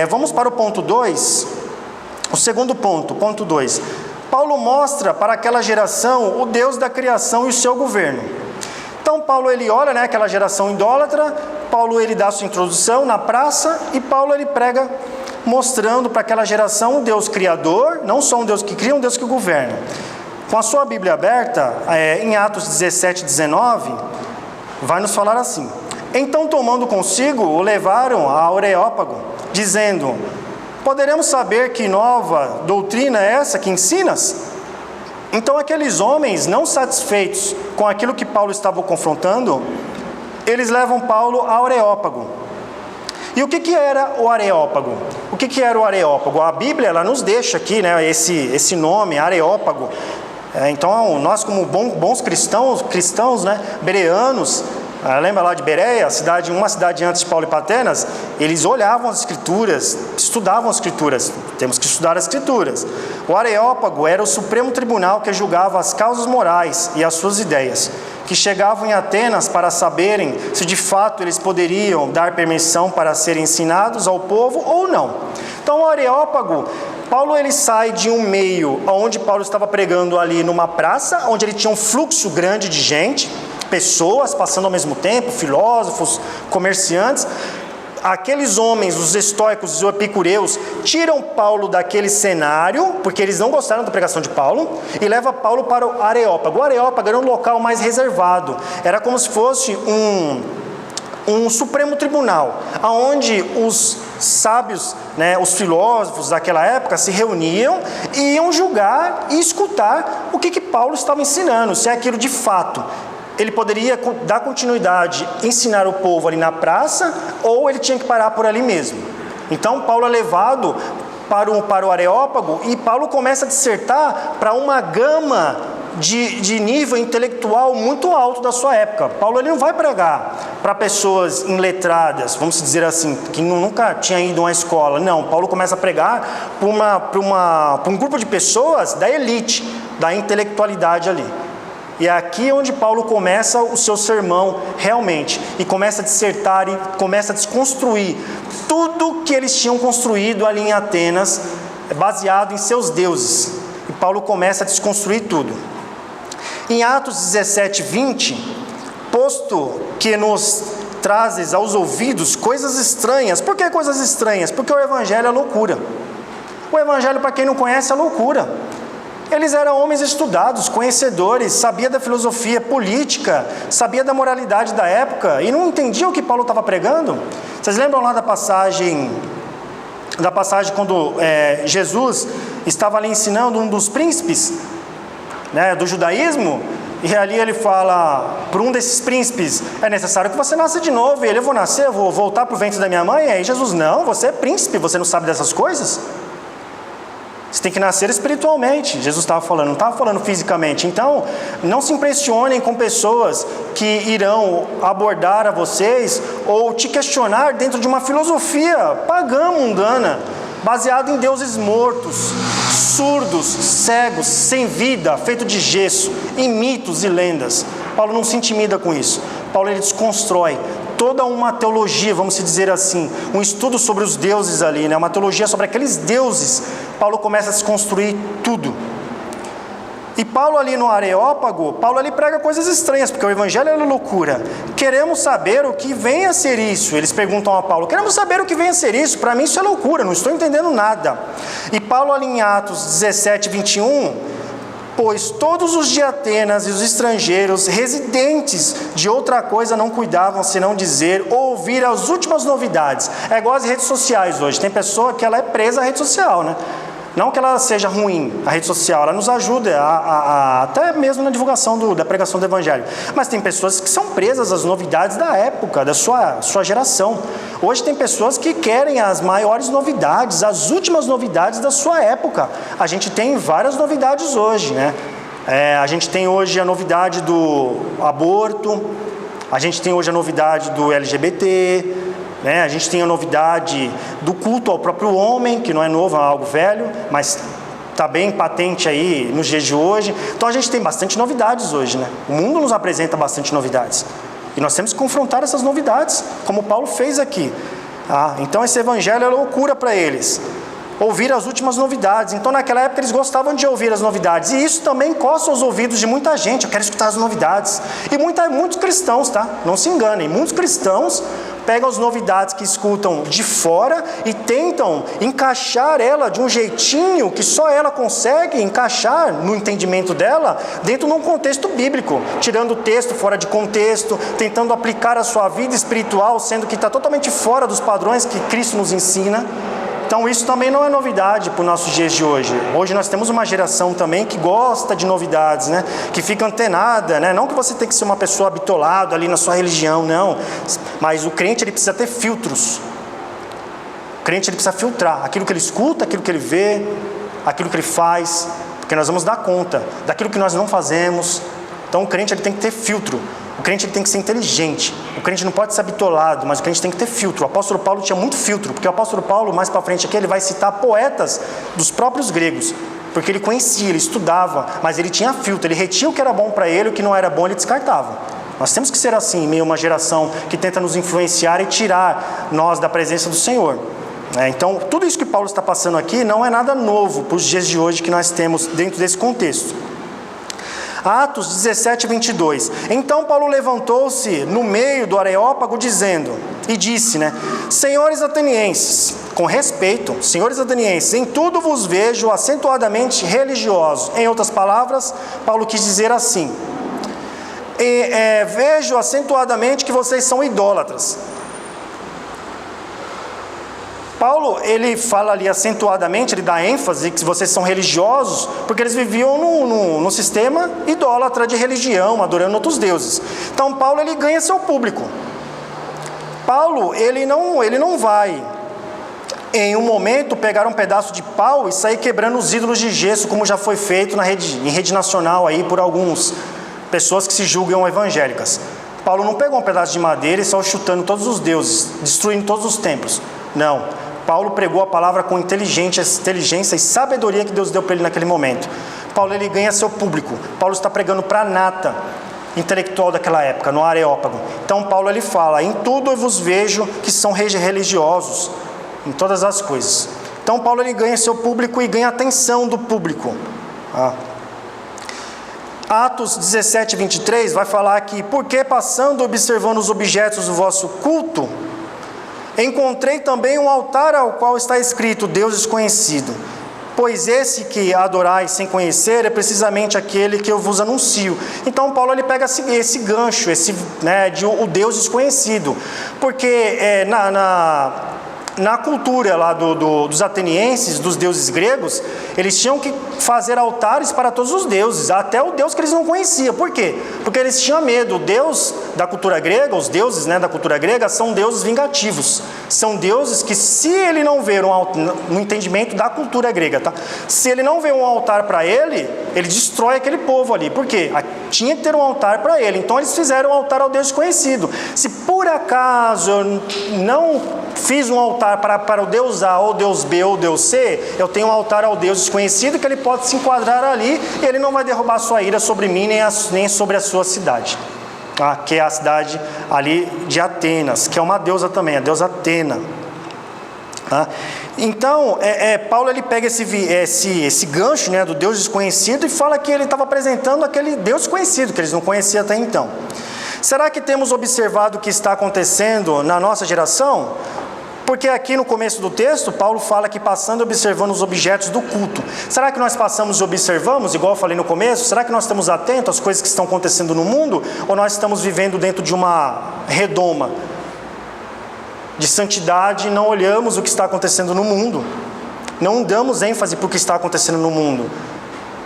Vamos para o ponto 2. O segundo ponto 2. Paulo mostra para aquela geração o Deus da criação e o seu governo. Então Paulo ele olha, aquela geração idólatra, Paulo ele dá sua introdução na praça, e Paulo ele prega mostrando para aquela geração um Deus criador, não só um Deus que cria, um Deus que governa. Com a sua Bíblia aberta, em Atos 17, 19, vai nos falar assim: então tomando consigo, o levaram a Areópago, dizendo: poderemos saber que nova doutrina é essa que ensinas? Então aqueles homens, não satisfeitos com aquilo que Paulo estava confrontando, eles levam Paulo a Areópago. E o que era o Areópago? O que era o Areópago? A Bíblia ela nos deixa aqui, esse nome, Areópago. Então nós, como bons cristãos, bereanos, lembra lá de Bereia, uma cidade antes de Paulo e Patenas, eles olhavam as Escrituras, estudavam as Escrituras. Temos que estudar as Escrituras. O Areópago era o supremo tribunal que julgava as causas morais e as suas ideias, que chegavam em Atenas para saberem se de fato eles poderiam dar permissão para serem ensinados ao povo ou não. Então o Areópago, Paulo ele sai de um meio onde Paulo estava pregando ali numa praça, onde ele tinha um fluxo grande de gente, pessoas passando ao mesmo tempo, filósofos, comerciantes. Aqueles homens, os estoicos e os epicureus, tiram Paulo daquele cenário, porque eles não gostaram da pregação de Paulo, e levam Paulo para o Areópago. O Areópago era um local mais reservado, era como se fosse um supremo tribunal, onde os sábios, os filósofos daquela época se reuniam e iam julgar e escutar o que Paulo estava ensinando, se é aquilo de fato ele poderia dar continuidade, ensinar o povo ali na praça, ou ele tinha que parar por ali mesmo. Então Paulo é levado para o Areópago, e Paulo começa a dissertar para uma gama de nível intelectual muito alto da sua época. Paulo ele não vai pregar para pessoas iletradas, vamos dizer assim, que nunca tinha ido a uma escola. Não, Paulo começa a pregar para um grupo de pessoas da elite, da intelectualidade ali. E é aqui onde Paulo começa o seu sermão realmente, e começa a dissertar e começa a desconstruir tudo que eles tinham construído ali em Atenas, baseado em seus deuses. E Paulo começa a desconstruir tudo. Em Atos 17, 20, posto que nos trazes aos ouvidos coisas estranhas. Por que coisas estranhas? Porque o Evangelho é loucura. O Evangelho, para quem não conhece, é loucura. Eles eram homens estudados, conhecedores, sabia da filosofia política, sabia da moralidade da época, e não entendiam o que Paulo estava pregando. Vocês lembram lá da passagem quando Jesus estava ali ensinando um dos príncipes, do judaísmo, e ali ele fala para um desses príncipes: é necessário que você nasça de novo. E ele: eu vou nascer, eu vou voltar para o ventre da minha mãe. E aí Jesus: não, você é príncipe, você não sabe dessas coisas? Você tem que nascer espiritualmente. Jesus estava falando, não estava falando fisicamente. Então, não se impressionem com pessoas que irão abordar a vocês ou te questionar dentro de uma filosofia pagã, mundana, baseada em deuses mortos, surdos, cegos, sem vida, feito de gesso, em mitos e lendas. Paulo não se intimida com isso. Paulo ele desconstrói toda uma teologia, vamos dizer assim, um estudo sobre os deuses ali, uma teologia sobre aqueles deuses. Paulo começa a desconstruir tudo. E Paulo ali no Areópago, Paulo ali prega coisas estranhas, porque o evangelho é loucura. Queremos saber o que vem a ser isso. Eles perguntam a Paulo, queremos saber o que vem a ser isso. Para mim isso é loucura, não estou entendendo nada. E Paulo ali em Atos 17, 21, pois todos os de Atenas e os estrangeiros, residentes de outra coisa, não cuidavam senão dizer ou ouvir as últimas novidades. É igual as redes sociais hoje. Tem pessoa que ela é presa à rede social, né? Não que ela seja ruim, a rede social, ela nos ajuda até mesmo na divulgação da pregação do evangelho. Mas tem pessoas que são presas às novidades da época, da sua geração. Hoje tem pessoas que querem as maiores novidades, as últimas novidades da sua época. A gente tem várias novidades hoje, né? A gente tem hoje a novidade do aborto, a gente tem hoje a novidade do LGBT, a gente tem a novidade do culto ao próprio homem, que não é novo, é algo velho, mas está bem patente aí nos dias de hoje. Então a gente tem bastante novidades hoje, né? O mundo nos apresenta bastante novidades. E nós temos que confrontar essas novidades, como Paulo fez aqui. Então esse evangelho é loucura para eles. Ouvir as últimas novidades. Então naquela época eles gostavam de ouvir as novidades. E isso também coça os ouvidos de muita gente. Eu quero escutar as novidades. E muitos cristãos, tá? Não se enganem. Muitos cristãos pegam as novidades que escutam de fora e tentam encaixar ela de um jeitinho que só ela consegue encaixar no entendimento dela dentro de um contexto bíblico, tirando o texto fora de contexto, tentando aplicar a sua vida espiritual, sendo que está totalmente fora dos padrões que Cristo nos ensina. Então isso também não é novidade para os nossos dias de hoje. Hoje nós temos uma geração também que gosta de novidades, né? Que fica antenada, né? Não que você tem que ser uma pessoa bitolada ali na sua religião, não. Mas o crente ele precisa ter filtros. O crente ele precisa filtrar aquilo que ele escuta, aquilo que ele vê, aquilo que ele faz, porque nós vamos dar conta daquilo que nós não fazemos. Então o crente ele tem que ter filtro. O crente ele tem que ser inteligente. O crente não pode ser bitolado, mas o crente tem que ter filtro. O apóstolo Paulo tinha muito filtro, porque o apóstolo Paulo, mais para frente aqui, ele vai citar poetas dos próprios gregos, porque ele conhecia, ele estudava, mas ele tinha filtro, ele retinha o que era bom para ele, o que não era bom ele descartava. Nós temos que ser assim, em meio a uma geração que tenta nos influenciar e tirar nós da presença do Senhor. Então, tudo isso que Paulo está passando aqui não é nada novo para os dias de hoje que nós temos dentro desse contexto. Atos 17, 22. Então Paulo levantou-se no meio do Areópago dizendo, e disse, senhores atenienses, com respeito, senhores atenienses, em tudo vos vejo acentuadamente religiosos. Em outras palavras, Paulo quis dizer assim, vejo acentuadamente que vocês são idólatras. Paulo, ele fala ali acentuadamente, ele dá ênfase que vocês são religiosos, porque eles viviam num sistema idólatra de religião, adorando outros deuses. Então Paulo, ele ganha seu público. Paulo, ele não vai, em um momento, pegar um pedaço de pau e sair quebrando os ídolos de gesso, como já foi feito em rede nacional aí por algumas pessoas que se julgam evangélicas. Paulo não pegou um pedaço de madeira e saiu chutando todos os deuses, destruindo todos os templos. Não. Paulo pregou a palavra com inteligência e sabedoria que Deus deu para ele naquele momento. Paulo, ele ganha seu público. Paulo está pregando para a nata intelectual daquela época, no Areópago. Então Paulo, ele fala, em tudo eu vos vejo que são religiosos, em todas as coisas. Então Paulo, ele ganha seu público e ganha a atenção do público. Atos 17, 23 vai falar aqui, porque passando observando os objetos do vosso culto, encontrei também um altar ao qual está escrito Deus desconhecido, pois esse que adorais sem conhecer é precisamente aquele que eu vos anuncio. Então Paulo, ele pega esse gancho, de o Deus desconhecido, porque na cultura lá dos atenienses, dos deuses gregos, eles tinham que fazer altares para todos os deuses, até o Deus que eles não conheciam. Por quê? Porque eles tinham medo. O Deus da cultura grega, os deuses da cultura grega, são deuses vingativos. São deuses que, se ele não ver no entendimento da cultura grega, tá? Se ele não vê um altar para ele destrói aquele povo ali. Por quê? Tinha que ter um altar para ele. Então eles fizeram um altar ao Deus desconhecido. Se por acaso eu não fiz um altar para o Deus A, ou Deus B, ou Deus C, eu tenho um altar ao Deus desconhecido, que ele pode se enquadrar ali, e ele não vai derrubar sua ira sobre mim, nem sobre a sua cidade, que é a cidade ali de Atenas, que é uma deusa também, a deusa Atena. Tá? Então, Paulo ele pega esse gancho, né, do Deus desconhecido e fala que ele estava apresentando aquele Deus conhecido, que eles não conheciam até então. Será que temos observado o que está acontecendo na nossa geração? Porque aqui no começo do texto, Paulo fala que passando e observando os objetos do culto. Será que nós passamos e observamos, igual eu falei no começo? Será que nós estamos atentos às coisas que estão acontecendo no mundo? Ou nós estamos vivendo dentro de uma redoma de santidade e não olhamos o que está acontecendo no mundo? Não damos ênfase para o que está acontecendo no mundo.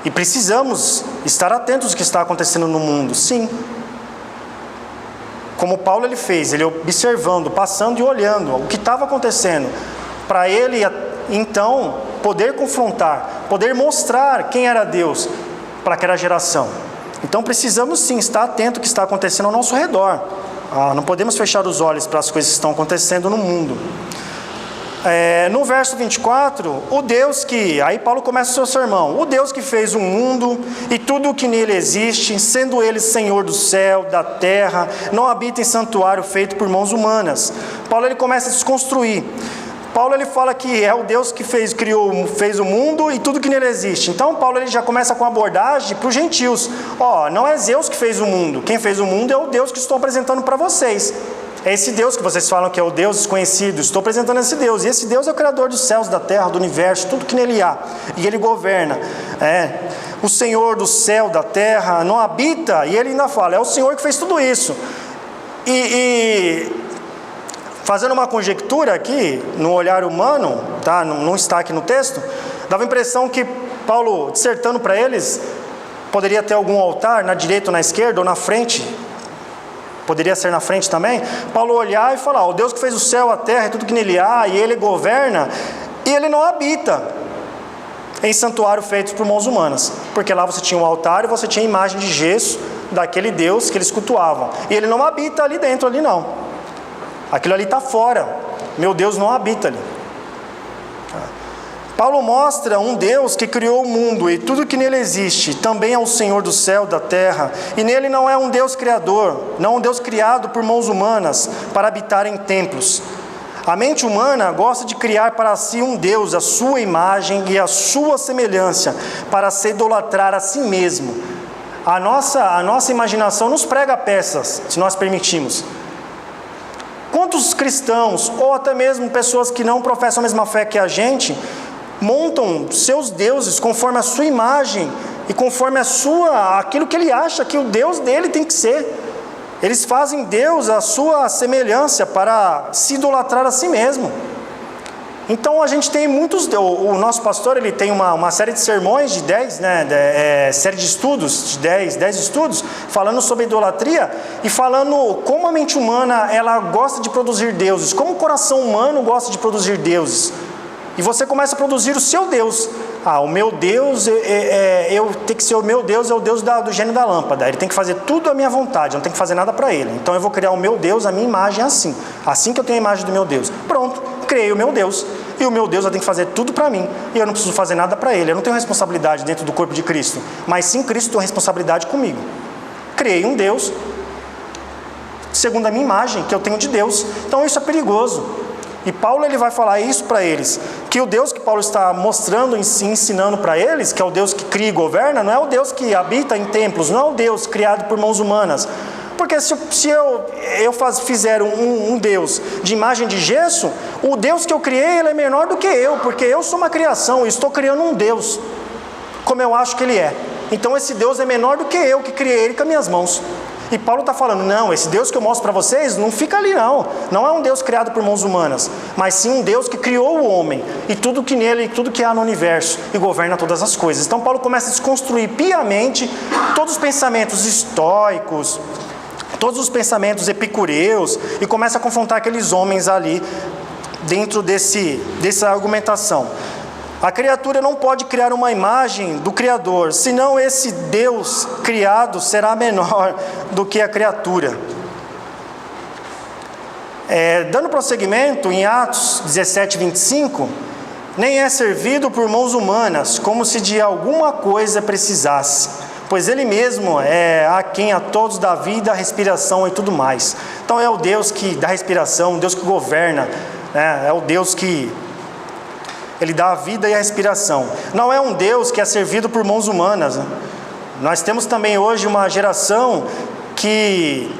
E precisamos estar atentos ao que está acontecendo no mundo, sim. Como Paulo ele fez, ele observando, passando e olhando o que estava acontecendo, para ele então poder confrontar, poder mostrar quem era Deus para aquela geração. Então precisamos sim estar atento ao que está acontecendo ao nosso redor. Não podemos fechar os olhos para as coisas que estão acontecendo no mundo. No verso 24, o Deus que... Aí Paulo começa o seu sermão. O Deus que fez o mundo e tudo o que nele existe, sendo ele Senhor do céu, da terra, não habita em santuário feito por mãos humanas. Paulo ele começa a desconstruir. Paulo ele fala que é o Deus que fez o mundo e tudo que nele existe. Então Paulo ele já começa com a abordagem para os gentios. Não é Zeus que fez o mundo. Quem fez o mundo é o Deus que estou apresentando para vocês. É esse Deus que vocês falam que é o Deus desconhecido. Estou apresentando esse Deus. E esse Deus é o Criador dos céus, da terra, do universo, tudo que nele há. E ele governa. O Senhor do céu, da terra, não habita. E ele ainda fala, é o Senhor que fez tudo isso. Fazendo uma conjectura aqui, no olhar humano, tá? Não está aqui no texto, dava a impressão que Paulo, dissertando para eles, poderia ter algum altar na direita ou na esquerda ou na frente. Poderia ser na frente também. Paulo olhar e falar, o Deus que fez o céu, a terra e tudo que nele há, e ele governa, e ele não habita em santuário feito por mãos humanas, porque lá você tinha um altar e você tinha a imagem de gesso daquele Deus que eles cultuavam, e ele não habita ali dentro, ali não. Aquilo ali está fora. Meu Deus não habita ali. Paulo mostra um Deus que criou o mundo e tudo que nele existe, também é o Senhor do céu, da terra, e nele não é um Deus criador, não um Deus criado por mãos humanas para habitar em templos. A mente humana gosta de criar para si um Deus, a sua imagem e a sua semelhança, para se idolatrar a si mesmo. A nossa imaginação nos prega peças, se nós permitimos. Quantos cristãos, ou até mesmo pessoas que não professam a mesma fé que a gente, montam seus deuses conforme a sua imagem e conforme aquilo que ele acha que o Deus dele tem que ser. Eles fazem Deus a sua semelhança para se idolatrar a si mesmo. Então a gente tem muitos... O nosso pastor ele tem uma série de sermões de 10, série de estudos, de 10 estudos, falando sobre idolatria e falando como a mente humana ela gosta de produzir deuses, como o coração humano gosta de produzir deuses. E você começa a produzir o seu Deus. O meu Deus, tem que ser o meu Deus, é o Deus do gênio da lâmpada. Ele tem que fazer tudo à minha vontade, eu não tenho que fazer nada para ele. Então eu vou criar o meu Deus, a minha imagem é assim. Assim que eu tenho a imagem do meu Deus. Pronto, criei o meu Deus. E o meu Deus tem que fazer tudo para mim. E eu não preciso fazer nada para ele. Eu não tenho responsabilidade dentro do corpo de Cristo. Mas sim, Cristo tem responsabilidade comigo. Criei um Deus, segundo a minha imagem, que eu tenho de Deus. Então isso é perigoso. E Paulo ele vai falar isso para eles, que o Deus que Paulo está mostrando, ensinando para eles, que é o Deus que cria e governa, não é o Deus que habita em templos, não é o Deus criado por mãos humanas. Porque se eu fizer um Deus de imagem de gesso, o Deus que eu criei ele é menor do que eu, porque eu sou uma criação e estou criando um Deus, como eu acho que ele é. Então esse Deus é menor do que eu, que criei ele com as minhas mãos. E Paulo está falando, não, esse Deus que eu mostro para vocês não fica ali não. Não é um Deus criado por mãos humanas, mas sim um Deus que criou o homem e tudo que nele, tudo que há no universo e governa todas as coisas. Então Paulo começa a desconstruir piamente todos os pensamentos estoicos, todos os pensamentos epicureus e começa a confrontar aqueles homens ali dentro dessa argumentação. A criatura não pode criar uma imagem do Criador, senão esse Deus criado será menor do que a criatura. Dando prosseguimento, em Atos 17, 25, nem é servido por mãos humanas, como se de alguma coisa precisasse, pois Ele mesmo é a quem a todos dá vida, respiração e tudo mais. Então é o Deus que dá respiração, o Deus que governa, é o Deus que Ele dá a vida e a respiração. Não é um Deus que é servido por mãos humanas, né? Nós temos também hoje uma geração que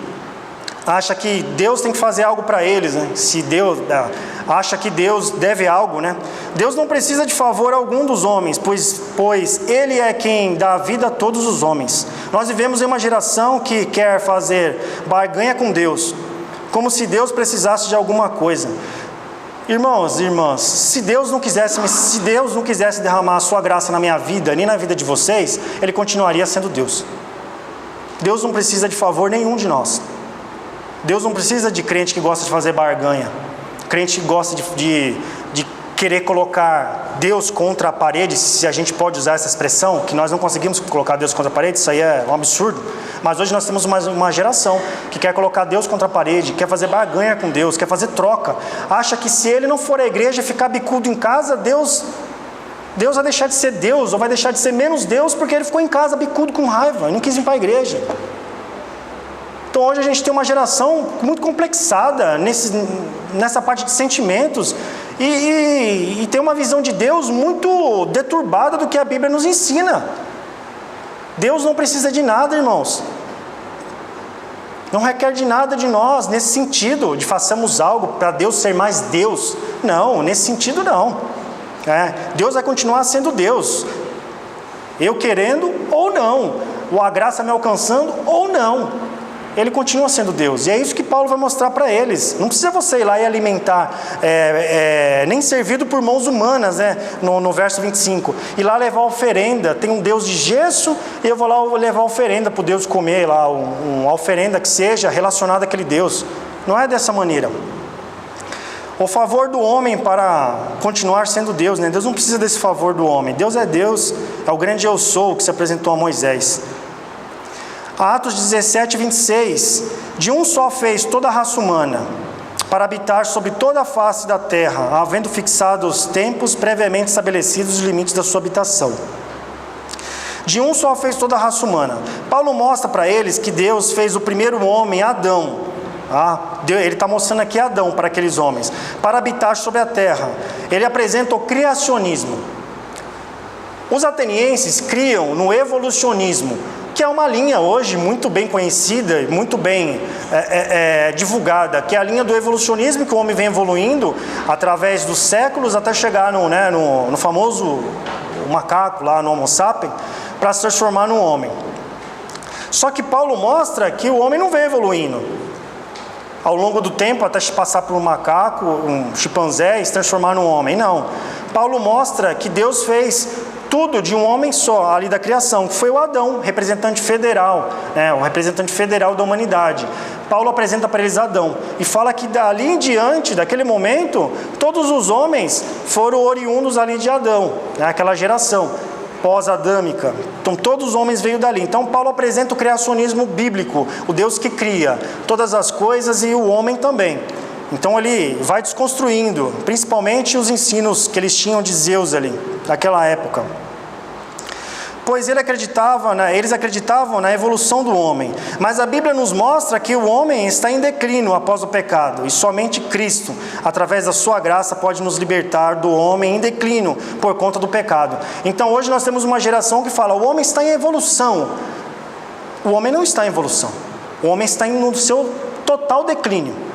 acha que Deus tem que fazer algo para eles, né? Se Deus acha que Deus deve algo, né? Deus não precisa de favor algum dos homens, pois Ele é quem dá a vida a todos os homens. Nós vivemos em uma geração que quer fazer barganha com Deus, como se Deus precisasse de alguma coisa. Irmãos e irmãs, se Deus não quisesse derramar a sua graça na minha vida, nem na vida de vocês, Ele continuaria sendo Deus. Deus não precisa de favor nenhum de nós. Deus não precisa de crente que gosta de fazer barganha, crente que gosta de querer colocar Deus contra a parede, se a gente pode usar essa expressão, que nós não conseguimos colocar Deus contra a parede, isso aí é um absurdo. Mas hoje nós temos uma geração que quer colocar Deus contra a parede, quer fazer barganha com Deus, quer fazer troca. Acha que se ele não for à igreja e ficar bicudo em casa, Deus vai deixar de ser Deus, ou vai deixar de ser menos Deus, porque ele ficou em casa bicudo com raiva e não quis ir para a igreja. Então hoje a gente tem uma geração muito complexada nessa parte de sentimentos e tem uma visão de Deus muito deturbada do que a Bíblia nos ensina. Deus não precisa de nada, irmãos. Não requer de nada de nós, nesse sentido, de façamos algo para Deus ser mais Deus. Não, nesse sentido não. Deus vai continuar sendo Deus. Eu querendo ou não, ou a graça me alcançando ou não. Ele continua sendo Deus, e é isso que Paulo vai mostrar para eles. Não precisa você ir lá e alimentar, nem servido por mãos humanas, né? No verso 25, ir lá levar oferenda. Tem um Deus de gesso, e eu vou lá levar oferenda para o Deus comer lá, uma oferenda que seja relacionada àquele Deus. Não é dessa maneira. O favor do homem para continuar sendo Deus, né? Deus não precisa desse favor do homem. Deus é Deus, é o grande eu sou que se apresentou a Moisés. Atos 17, 26, de um só fez toda a raça humana, para habitar sobre toda a face da terra, havendo fixado os tempos previamente estabelecidos, os limites da sua habitação. De um só fez toda a raça humana. Paulo mostra para eles que Deus fez o primeiro homem, Adão. Ele está mostrando aqui Adão para aqueles homens, para habitar sobre a terra. Ele apresenta o criacionismo. Os atenienses criam no evolucionismo, que é uma linha hoje muito bem conhecida, muito bem divulgada, que é a linha do evolucionismo, que o homem vem evoluindo através dos séculos até chegar no famoso macaco, lá no Homo sapiens, para se transformar num homem. Só que Paulo mostra que o homem não vem evoluindo ao longo do tempo até passar por um macaco, um chimpanzé e se transformar num homem. Não. Paulo mostra que Deus fez tudo de um homem só, ali da criação, que foi o Adão, representante federal, o representante federal da humanidade. Paulo apresenta para eles Adão, e fala que dali em diante, daquele momento, todos os homens foram oriundos ali de Adão, aquela geração pós-adâmica. Então todos os homens veio dali. Então Paulo apresenta o criacionismo bíblico, o Deus que cria todas as coisas e o homem também. Então ele vai desconstruindo, principalmente os ensinos que eles tinham de Zeus ali, naquela época. Pois eles acreditavam na evolução do homem, mas a Bíblia nos mostra que o homem está em declínio após o pecado, e somente Cristo, através da sua graça, pode nos libertar do homem em declínio por conta do pecado. Então hoje nós temos uma geração que fala, o homem está em evolução. O homem não está em evolução, o homem está no seu total declínio.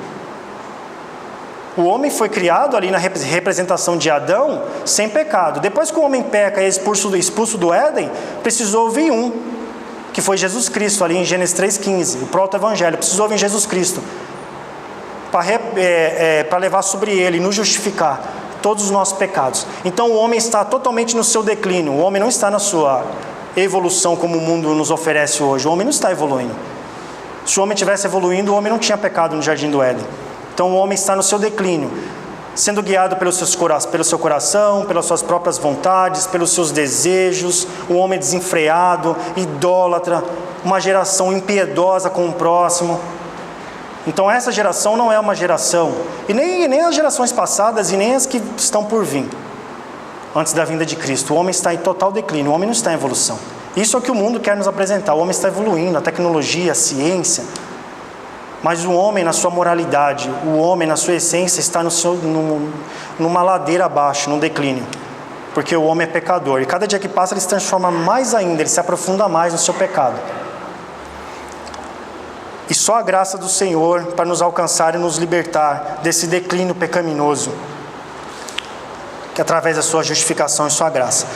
O homem foi criado ali na representação de Adão sem pecado. Depois que o homem peca e é expulso do Éden, precisou vir que foi Jesus Cristo, ali em Gênesis 3,15, o proto-evangelho. Precisou vir Jesus Cristo para levar sobre ele e nos justificar todos os nossos pecados. Então o homem está totalmente no seu declínio. O homem não está na sua evolução como o mundo nos oferece hoje. O homem não está evoluindo. Se o homem estivesse evoluindo, o homem não tinha pecado no jardim do Éden. Então o homem está no seu declínio, sendo guiado pelo seu coração, pelas suas próprias vontades, pelos seus desejos, um homem desenfreado, idólatra, uma geração impiedosa com o próximo. Então essa geração não é uma geração, e nem as gerações passadas e nem as que estão por vir, antes da vinda de Cristo. O homem está em total declínio, o homem não está em evolução. Isso é o que o mundo quer nos apresentar, o homem está evoluindo, a tecnologia, a ciência. Mas o homem, na sua moralidade, o homem, na sua essência, está numa ladeira abaixo, num declínio. Porque o homem é pecador. E cada dia que passa, ele se transforma mais ainda, ele se aprofunda mais no seu pecado. E só a graça do Senhor para nos alcançar e nos libertar desse declínio pecaminoso, que através da sua justificação e sua graça.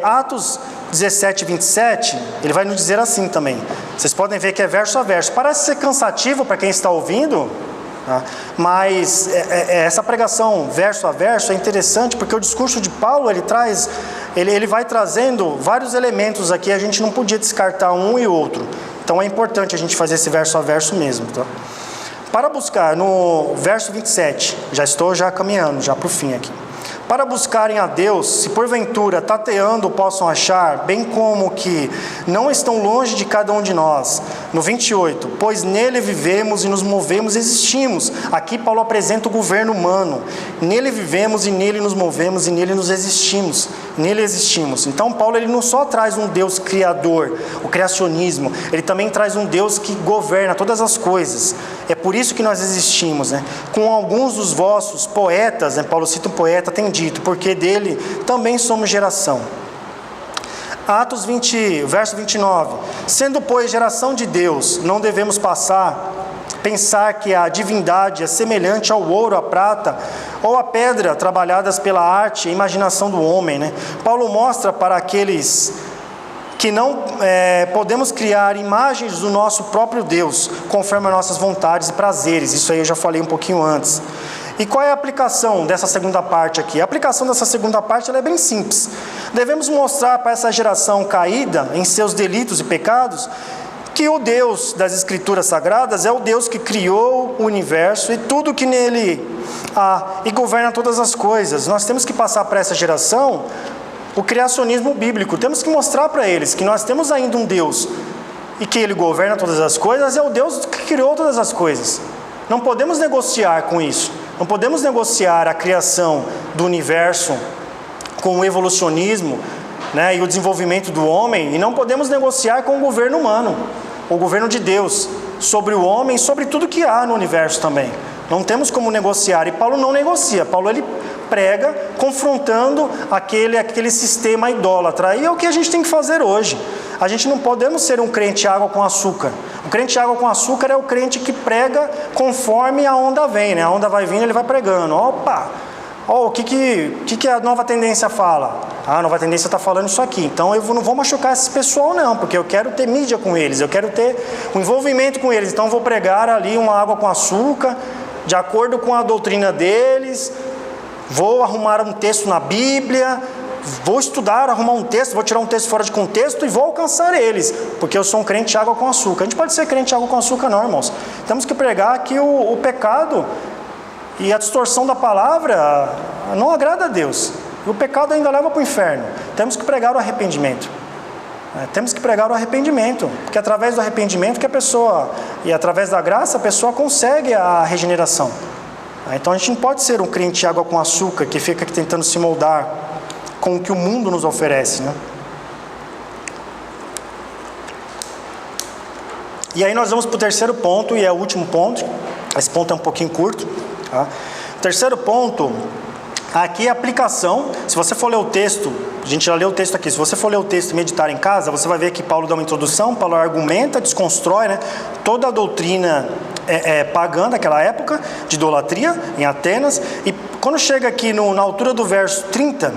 Atos 17, 27, ele vai nos dizer assim também. Vocês podem ver que é verso a verso. Parece ser cansativo para quem está ouvindo, tá? Mas essa pregação verso a verso é interessante, porque o discurso de Paulo, ele vai trazendo vários elementos aqui, a gente não podia descartar um e outro. Então é importante a gente fazer esse verso a verso mesmo, tá? Para buscar, no verso 27, já estou caminhando, já para o fim aqui. Para buscarem a Deus, se porventura tateando possam achar, bem como que não estão longe de cada um de nós. No 28, pois nele vivemos e nos movemos e existimos. Aqui Paulo apresenta o governo humano. Nele vivemos e nele nos movemos e nele nos existimos. Nele existimos. Então Paulo, ele não só traz um Deus criador, o criacionismo, ele também traz um Deus que governa todas as coisas. É por isso que nós existimos, né? Com alguns dos vossos poetas, né? Paulo cita um poeta, tem dito, porque dele também somos geração. Atos 20, verso 29. Sendo, pois, geração de Deus, não devemos pensar que a divindade é semelhante ao ouro, à prata, ou à pedra, trabalhadas pela arte e imaginação do homem, né? Paulo mostra para aqueles que não podemos criar imagens do nosso próprio Deus, conforme as nossas vontades e prazeres. Isso aí eu já falei um pouquinho antes. E qual é a aplicação dessa segunda parte aqui? A aplicação dessa segunda parte ela é bem simples. Devemos mostrar para essa geração caída em seus delitos e pecados que o Deus das Escrituras Sagradas é o Deus que criou o universo e tudo que nele há e governa todas as coisas. Nós temos que passar para essa geração o criacionismo bíblico. Temos que mostrar para eles que nós temos ainda um Deus e que ele governa todas as coisas, é o Deus que criou todas as coisas. Não podemos negociar com isso. Não podemos negociar a criação do universo com o evolucionismo, né, e o desenvolvimento do homem, e não podemos negociar com o governo humano, o governo de Deus, sobre o homem e sobre tudo que há no universo também. Não temos como negociar, e Paulo não negocia. Paulo, ele prega confrontando aquele sistema idólatra, e é o que a gente tem que fazer hoje. A gente não podemos ser um crente água com açúcar. O crente água com açúcar é o crente que prega conforme a onda vem, né? A onda vai vindo, ele vai pregando. Opa! O que a nova tendência fala? A nova tendência está falando isso aqui. Então eu não vou machucar esse pessoal não, porque eu quero ter mídia com eles, eu quero ter um envolvimento com eles. Então eu vou pregar ali uma água com açúcar, de acordo com a doutrina deles. Vou arrumar um texto na Bíblia, vou estudar, arrumar um texto, vou tirar um texto fora de contexto e vou alcançar eles, porque eu sou um crente água com açúcar. A gente pode ser crente água com açúcar não, irmãos. Temos que pregar que o pecado e a distorção da palavra não agrada a Deus. E o pecado ainda leva para o inferno. Temos que pregar o arrependimento. Temos que pregar o arrependimento, porque através do arrependimento que a pessoa, e através da graça, a pessoa consegue a regeneração. Então a gente não pode ser um crente água com açúcar, que fica aqui tentando se moldar com o que o mundo nos oferece, né? E aí nós vamos para o terceiro ponto, e é o último ponto. Esse ponto é um pouquinho curto, tá? O terceiro ponto, aqui é a aplicação. Se você for ler o texto, a gente já leu o texto aqui, se você for ler o texto e meditar em casa, você vai ver que Paulo dá uma introdução, Paulo argumenta, desconstrói, né, toda a doutrina pagã daquela época, de idolatria, em Atenas, e quando chega aqui na altura do verso 30,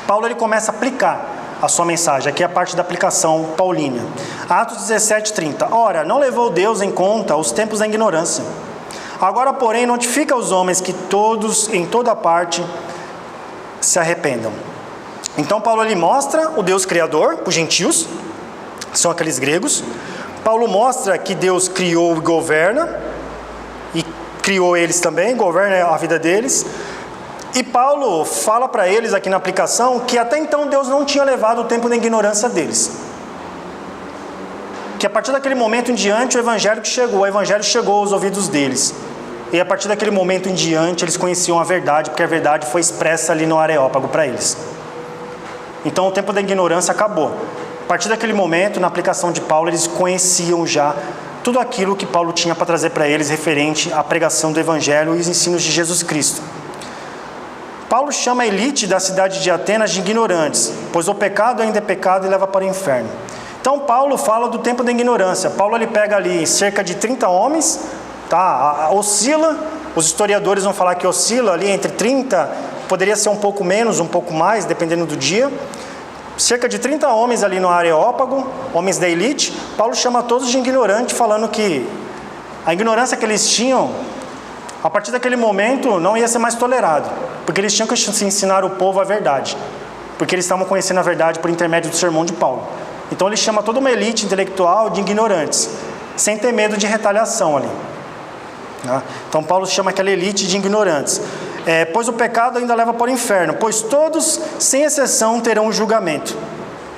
Paulo ele começa a aplicar a sua mensagem. Aqui é a parte da aplicação paulina. Atos 17, 30. Ora, não levou Deus em conta os tempos da ignorância. Agora, porém, notifica aos homens que todos, em toda parte, se arrependam. Então, Paulo ele mostra o Deus Criador, os gentios, são aqueles gregos. Paulo mostra que Deus criou e governa, e criou eles também, governa a vida deles. E Paulo fala para eles aqui na aplicação que até então Deus não tinha levado o tempo da ignorância deles. Que a partir daquele momento em diante o evangelho chegou aos ouvidos deles. E a partir daquele momento em diante eles conheciam a verdade, porque a verdade foi expressa ali no Areópago para eles. Então o tempo da ignorância acabou. A partir daquele momento, na aplicação de Paulo, eles conheciam já tudo aquilo que Paulo tinha para trazer para eles referente à pregação do Evangelho e os ensinos de Jesus Cristo. Paulo chama a elite da cidade de Atenas de ignorantes, pois o pecado ainda é pecado e leva para o inferno. Então Paulo fala do tempo da ignorância. Paulo ele pega ali cerca de 30 homens, tá? Oscila, os historiadores vão falar que oscila ali entre 30, poderia ser um pouco menos, um pouco mais, dependendo do dia. Cerca de 30 homens ali no Areópago, homens da elite. Paulo chama todos de ignorante, falando que a ignorância que eles tinham, a partir daquele momento, não ia ser mais tolerado, porque eles tinham que ensinar o povo a verdade, porque eles estavam conhecendo a verdade por intermédio do sermão de Paulo. Então ele chama toda uma elite intelectual de ignorantes, sem ter medo de retaliação ali. Então Paulo chama aquela elite de ignorantes. Pois o pecado ainda leva para o inferno, pois todos, sem exceção, terão um julgamento.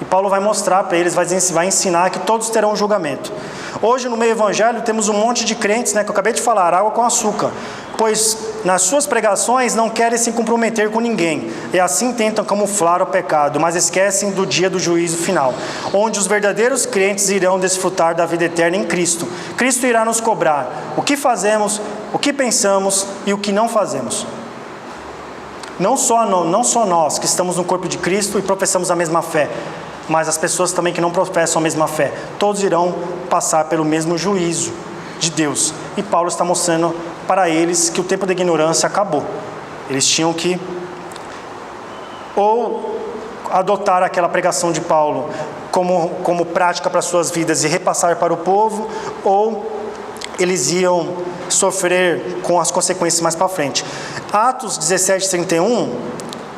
E Paulo vai mostrar para eles, vai ensinar que todos terão um julgamento. Hoje no meio evangélico temos um monte de crentes, que eu acabei de falar, água com açúcar, pois nas suas pregações não querem se comprometer com ninguém, e assim tentam camuflar o pecado, mas esquecem do dia do juízo final, onde os verdadeiros crentes irão desfrutar da vida eterna em Cristo. Cristo irá nos cobrar o que fazemos, o que pensamos e o que não fazemos. Não só nós que estamos no corpo de Cristo e professamos a mesma fé, mas as pessoas também que não professam a mesma fé, todos irão passar pelo mesmo juízo de Deus. E Paulo está mostrando para eles que o tempo da ignorância acabou. Eles tinham que ou adotar aquela pregação de Paulo como prática para suas vidas e repassar para o povo, ou eles iam sofrer com as consequências mais para frente. Atos 17:31,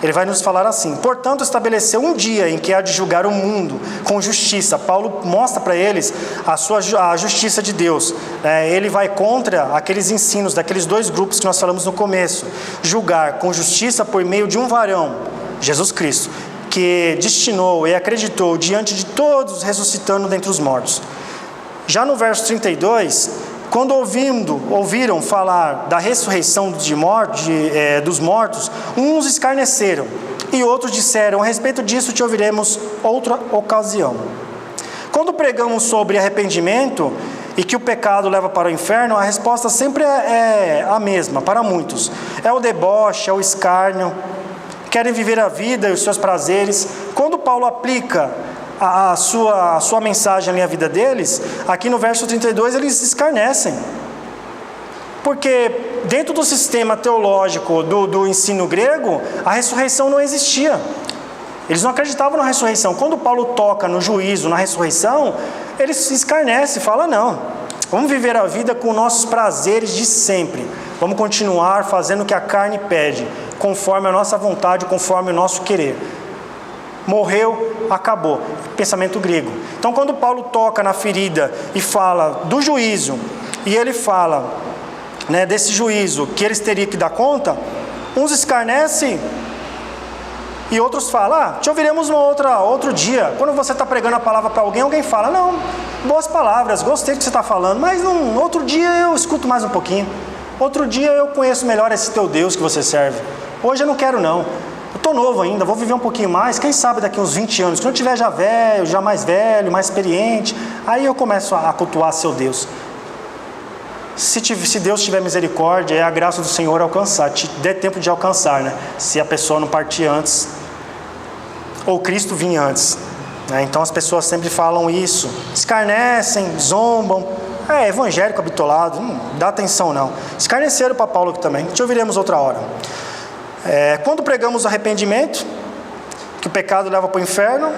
ele vai nos falar assim: portanto estabeleceu um dia em que há de julgar o mundo com justiça. Paulo mostra para eles a justiça de Deus. Ele vai contra aqueles ensinos daqueles dois grupos que nós falamos no começo. Julgar com justiça por meio de um varão, Jesus Cristo, que destinou e acreditou diante de todos, ressuscitando dentre os mortos. Já no verso 32, quando ouviram falar da ressurreição dos mortos, uns escarneceram e outros disseram: a respeito disso te ouviremos outra ocasião. Quando pregamos sobre arrependimento e que o pecado leva para o inferno, a resposta sempre é a mesma para muitos. É o deboche, é o escárnio, querem viver a vida e os seus prazeres. Quando Paulo aplica a sua mensagem ali à vida deles, aqui no verso 32 eles escarnecem, porque dentro do sistema teológico do ensino grego, a ressurreição não existia. Eles não acreditavam na ressurreição. Quando Paulo toca no juízo, na ressurreição, eles escarnecem, falam: não, vamos viver a vida com nossos prazeres de sempre, vamos continuar fazendo o que a carne pede, conforme a nossa vontade, conforme o nosso querer. Morreu, acabou. Pensamento grego. Então quando Paulo toca na ferida e fala do juízo, e ele fala desse juízo que eles teriam que dar conta, uns escarnecem e outros falam: te ouviremos outro dia. Quando você está pregando a palavra para alguém fala: não, boas palavras, gostei do que você está falando, mas outro dia eu escuto mais um pouquinho, outro dia eu conheço melhor esse teu Deus que você serve, hoje eu não quero não. Eu estou novo ainda, vou viver um pouquinho mais, quem sabe daqui uns 20 anos, quando eu estiver já velho, já mais velho, mais experiente, aí eu começo a cultuar seu Deus. Se Deus tiver misericórdia, é a graça do Senhor alcançar, te dê tempo de alcançar, se a pessoa não partir antes, ou Cristo vir antes. Então as pessoas sempre falam isso, escarnecem, zombam, evangélico habitolado, não dá atenção não. Escarneceram para Paulo aqui também, te ouviremos outra hora. Quando pregamos arrependimento, que o pecado leva para o inferno,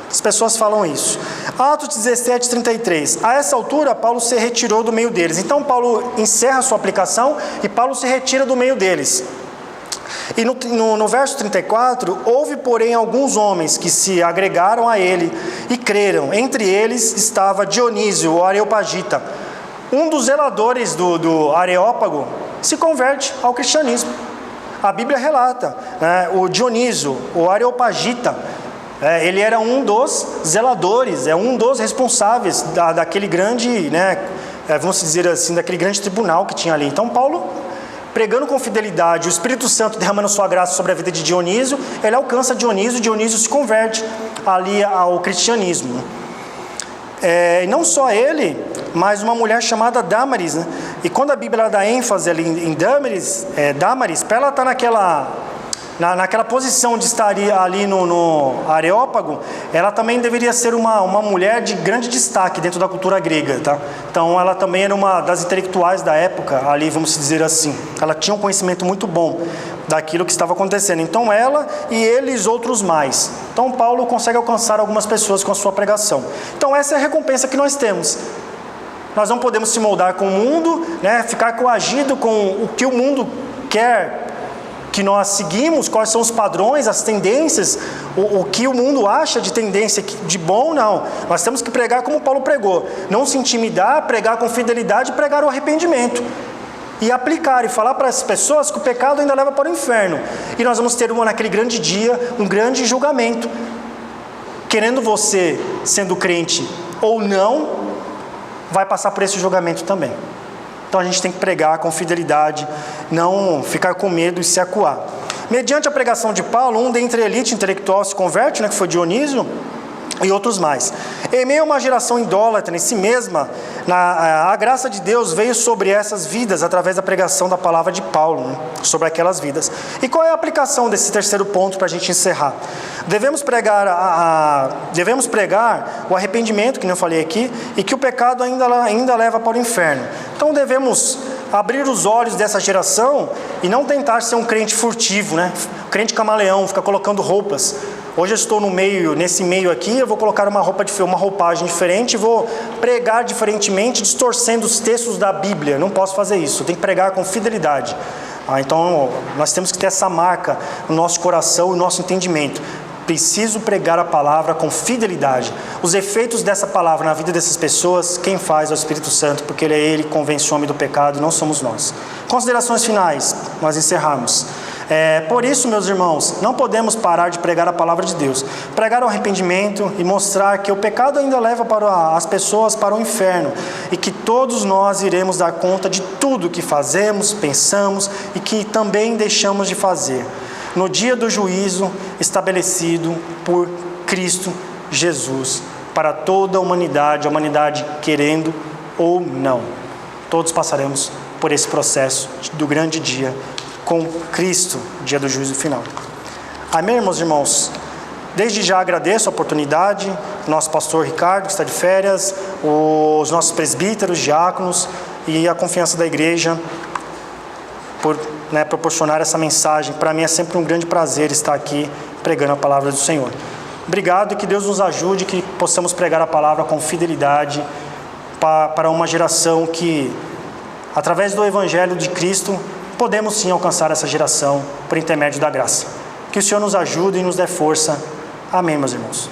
as pessoas falam isso. Atos 17:33, a essa altura Paulo se retirou do meio deles. Então Paulo encerra a sua aplicação e Paulo se retira do meio deles. E no verso 34, houve porém alguns homens que se agregaram a ele e creram. Entre eles estava Dionísio, o Areopagita. Um dos zeladores do Areópago se converte ao cristianismo. A Bíblia relata, o Dionísio, o Areopagita, ele era um dos zeladores, um dos responsáveis daquele grande, vamos dizer assim, daquele grande tribunal que tinha ali. Então Paulo, pregando com fidelidade, o Espírito Santo derramando sua graça sobre a vida de Dionísio, ele alcança Dionísio se converte ali ao cristianismo. E não só ele, mas uma mulher chamada Dâmaris, né? E quando a Bíblia dá ênfase ali em Dâmaris, para ela estar naquela posição de estar ali no Areópago, ela também deveria ser uma mulher de grande destaque dentro da cultura grega, tá? Então ela também era uma das intelectuais da época, ali vamos dizer assim. Ela tinha um conhecimento muito bom daquilo que estava acontecendo. Então ela e eles outros mais. Então Paulo consegue alcançar algumas pessoas com a sua pregação. Então essa é a recompensa que nós temos. Nós não podemos se moldar com o mundo, né? Ficar coagido com o que o mundo quer que nós seguimos, quais são os padrões, as tendências, o que o mundo acha de tendência de bom, não. Nós temos que pregar como Paulo pregou, não se intimidar, pregar com fidelidade, pregar o arrependimento. E aplicar e falar para as pessoas que o pecado ainda leva para o inferno. E nós vamos ter naquele grande dia, um grande julgamento. Querendo você, sendo crente ou não, vai passar por esse julgamento também. Então a gente tem que pregar com fidelidade, não ficar com medo e se acuar. Mediante a pregação de Paulo, um dentre a elite intelectual se converte, né, que foi Dionísio, e outros mais. Em meio a uma geração idólatra em si mesma, a graça de Deus veio sobre essas vidas através da pregação da palavra de Paulo, né, sobre aquelas vidas. E qual é a aplicação desse terceiro ponto para a gente encerrar? Devemos pregar o arrependimento, que eu falei aqui, e que o pecado ainda leva para o inferno. Então devemos abrir os olhos dessa geração e não tentar ser um crente furtivo, né? Crente camaleão, ficar colocando roupas. Hoje eu estou nesse meio aqui, eu vou colocar uma roupagem diferente e vou pregar diferentemente, distorcendo os textos da Bíblia. Não posso fazer isso, eu tenho que pregar com fidelidade. Então nós temos que ter essa marca no nosso coração e no nosso entendimento. Preciso pregar a palavra com fidelidade. Os efeitos dessa palavra na vida dessas pessoas, quem faz é o Espírito Santo, porque Ele convence o homem do pecado, não somos nós. Considerações finais, nós encerramos. Por isso, meus irmãos, não podemos parar de pregar a palavra de Deus. Pregar o arrependimento e mostrar que o pecado ainda leva as pessoas para o inferno e que todos nós iremos dar conta de tudo que fazemos, pensamos e que também deixamos de fazer no dia do juízo estabelecido por Cristo Jesus para toda a humanidade querendo ou não. Todos passaremos por esse processo do grande dia com Cristo, dia do juízo final. Amém, meus irmãos? Desde já agradeço a oportunidade, nosso pastor Ricardo, que está de férias, os nossos presbíteros, diáconos e a confiança da igreja por proporcionar essa mensagem. Para mim é sempre um grande prazer estar aqui pregando a palavra do Senhor. Obrigado e que Deus nos ajude, que possamos pregar a palavra com fidelidade para uma geração que, através do Evangelho de Cristo, podemos sim alcançar essa geração por intermédio da graça. Que o Senhor nos ajude e nos dê força. Amém, meus irmãos.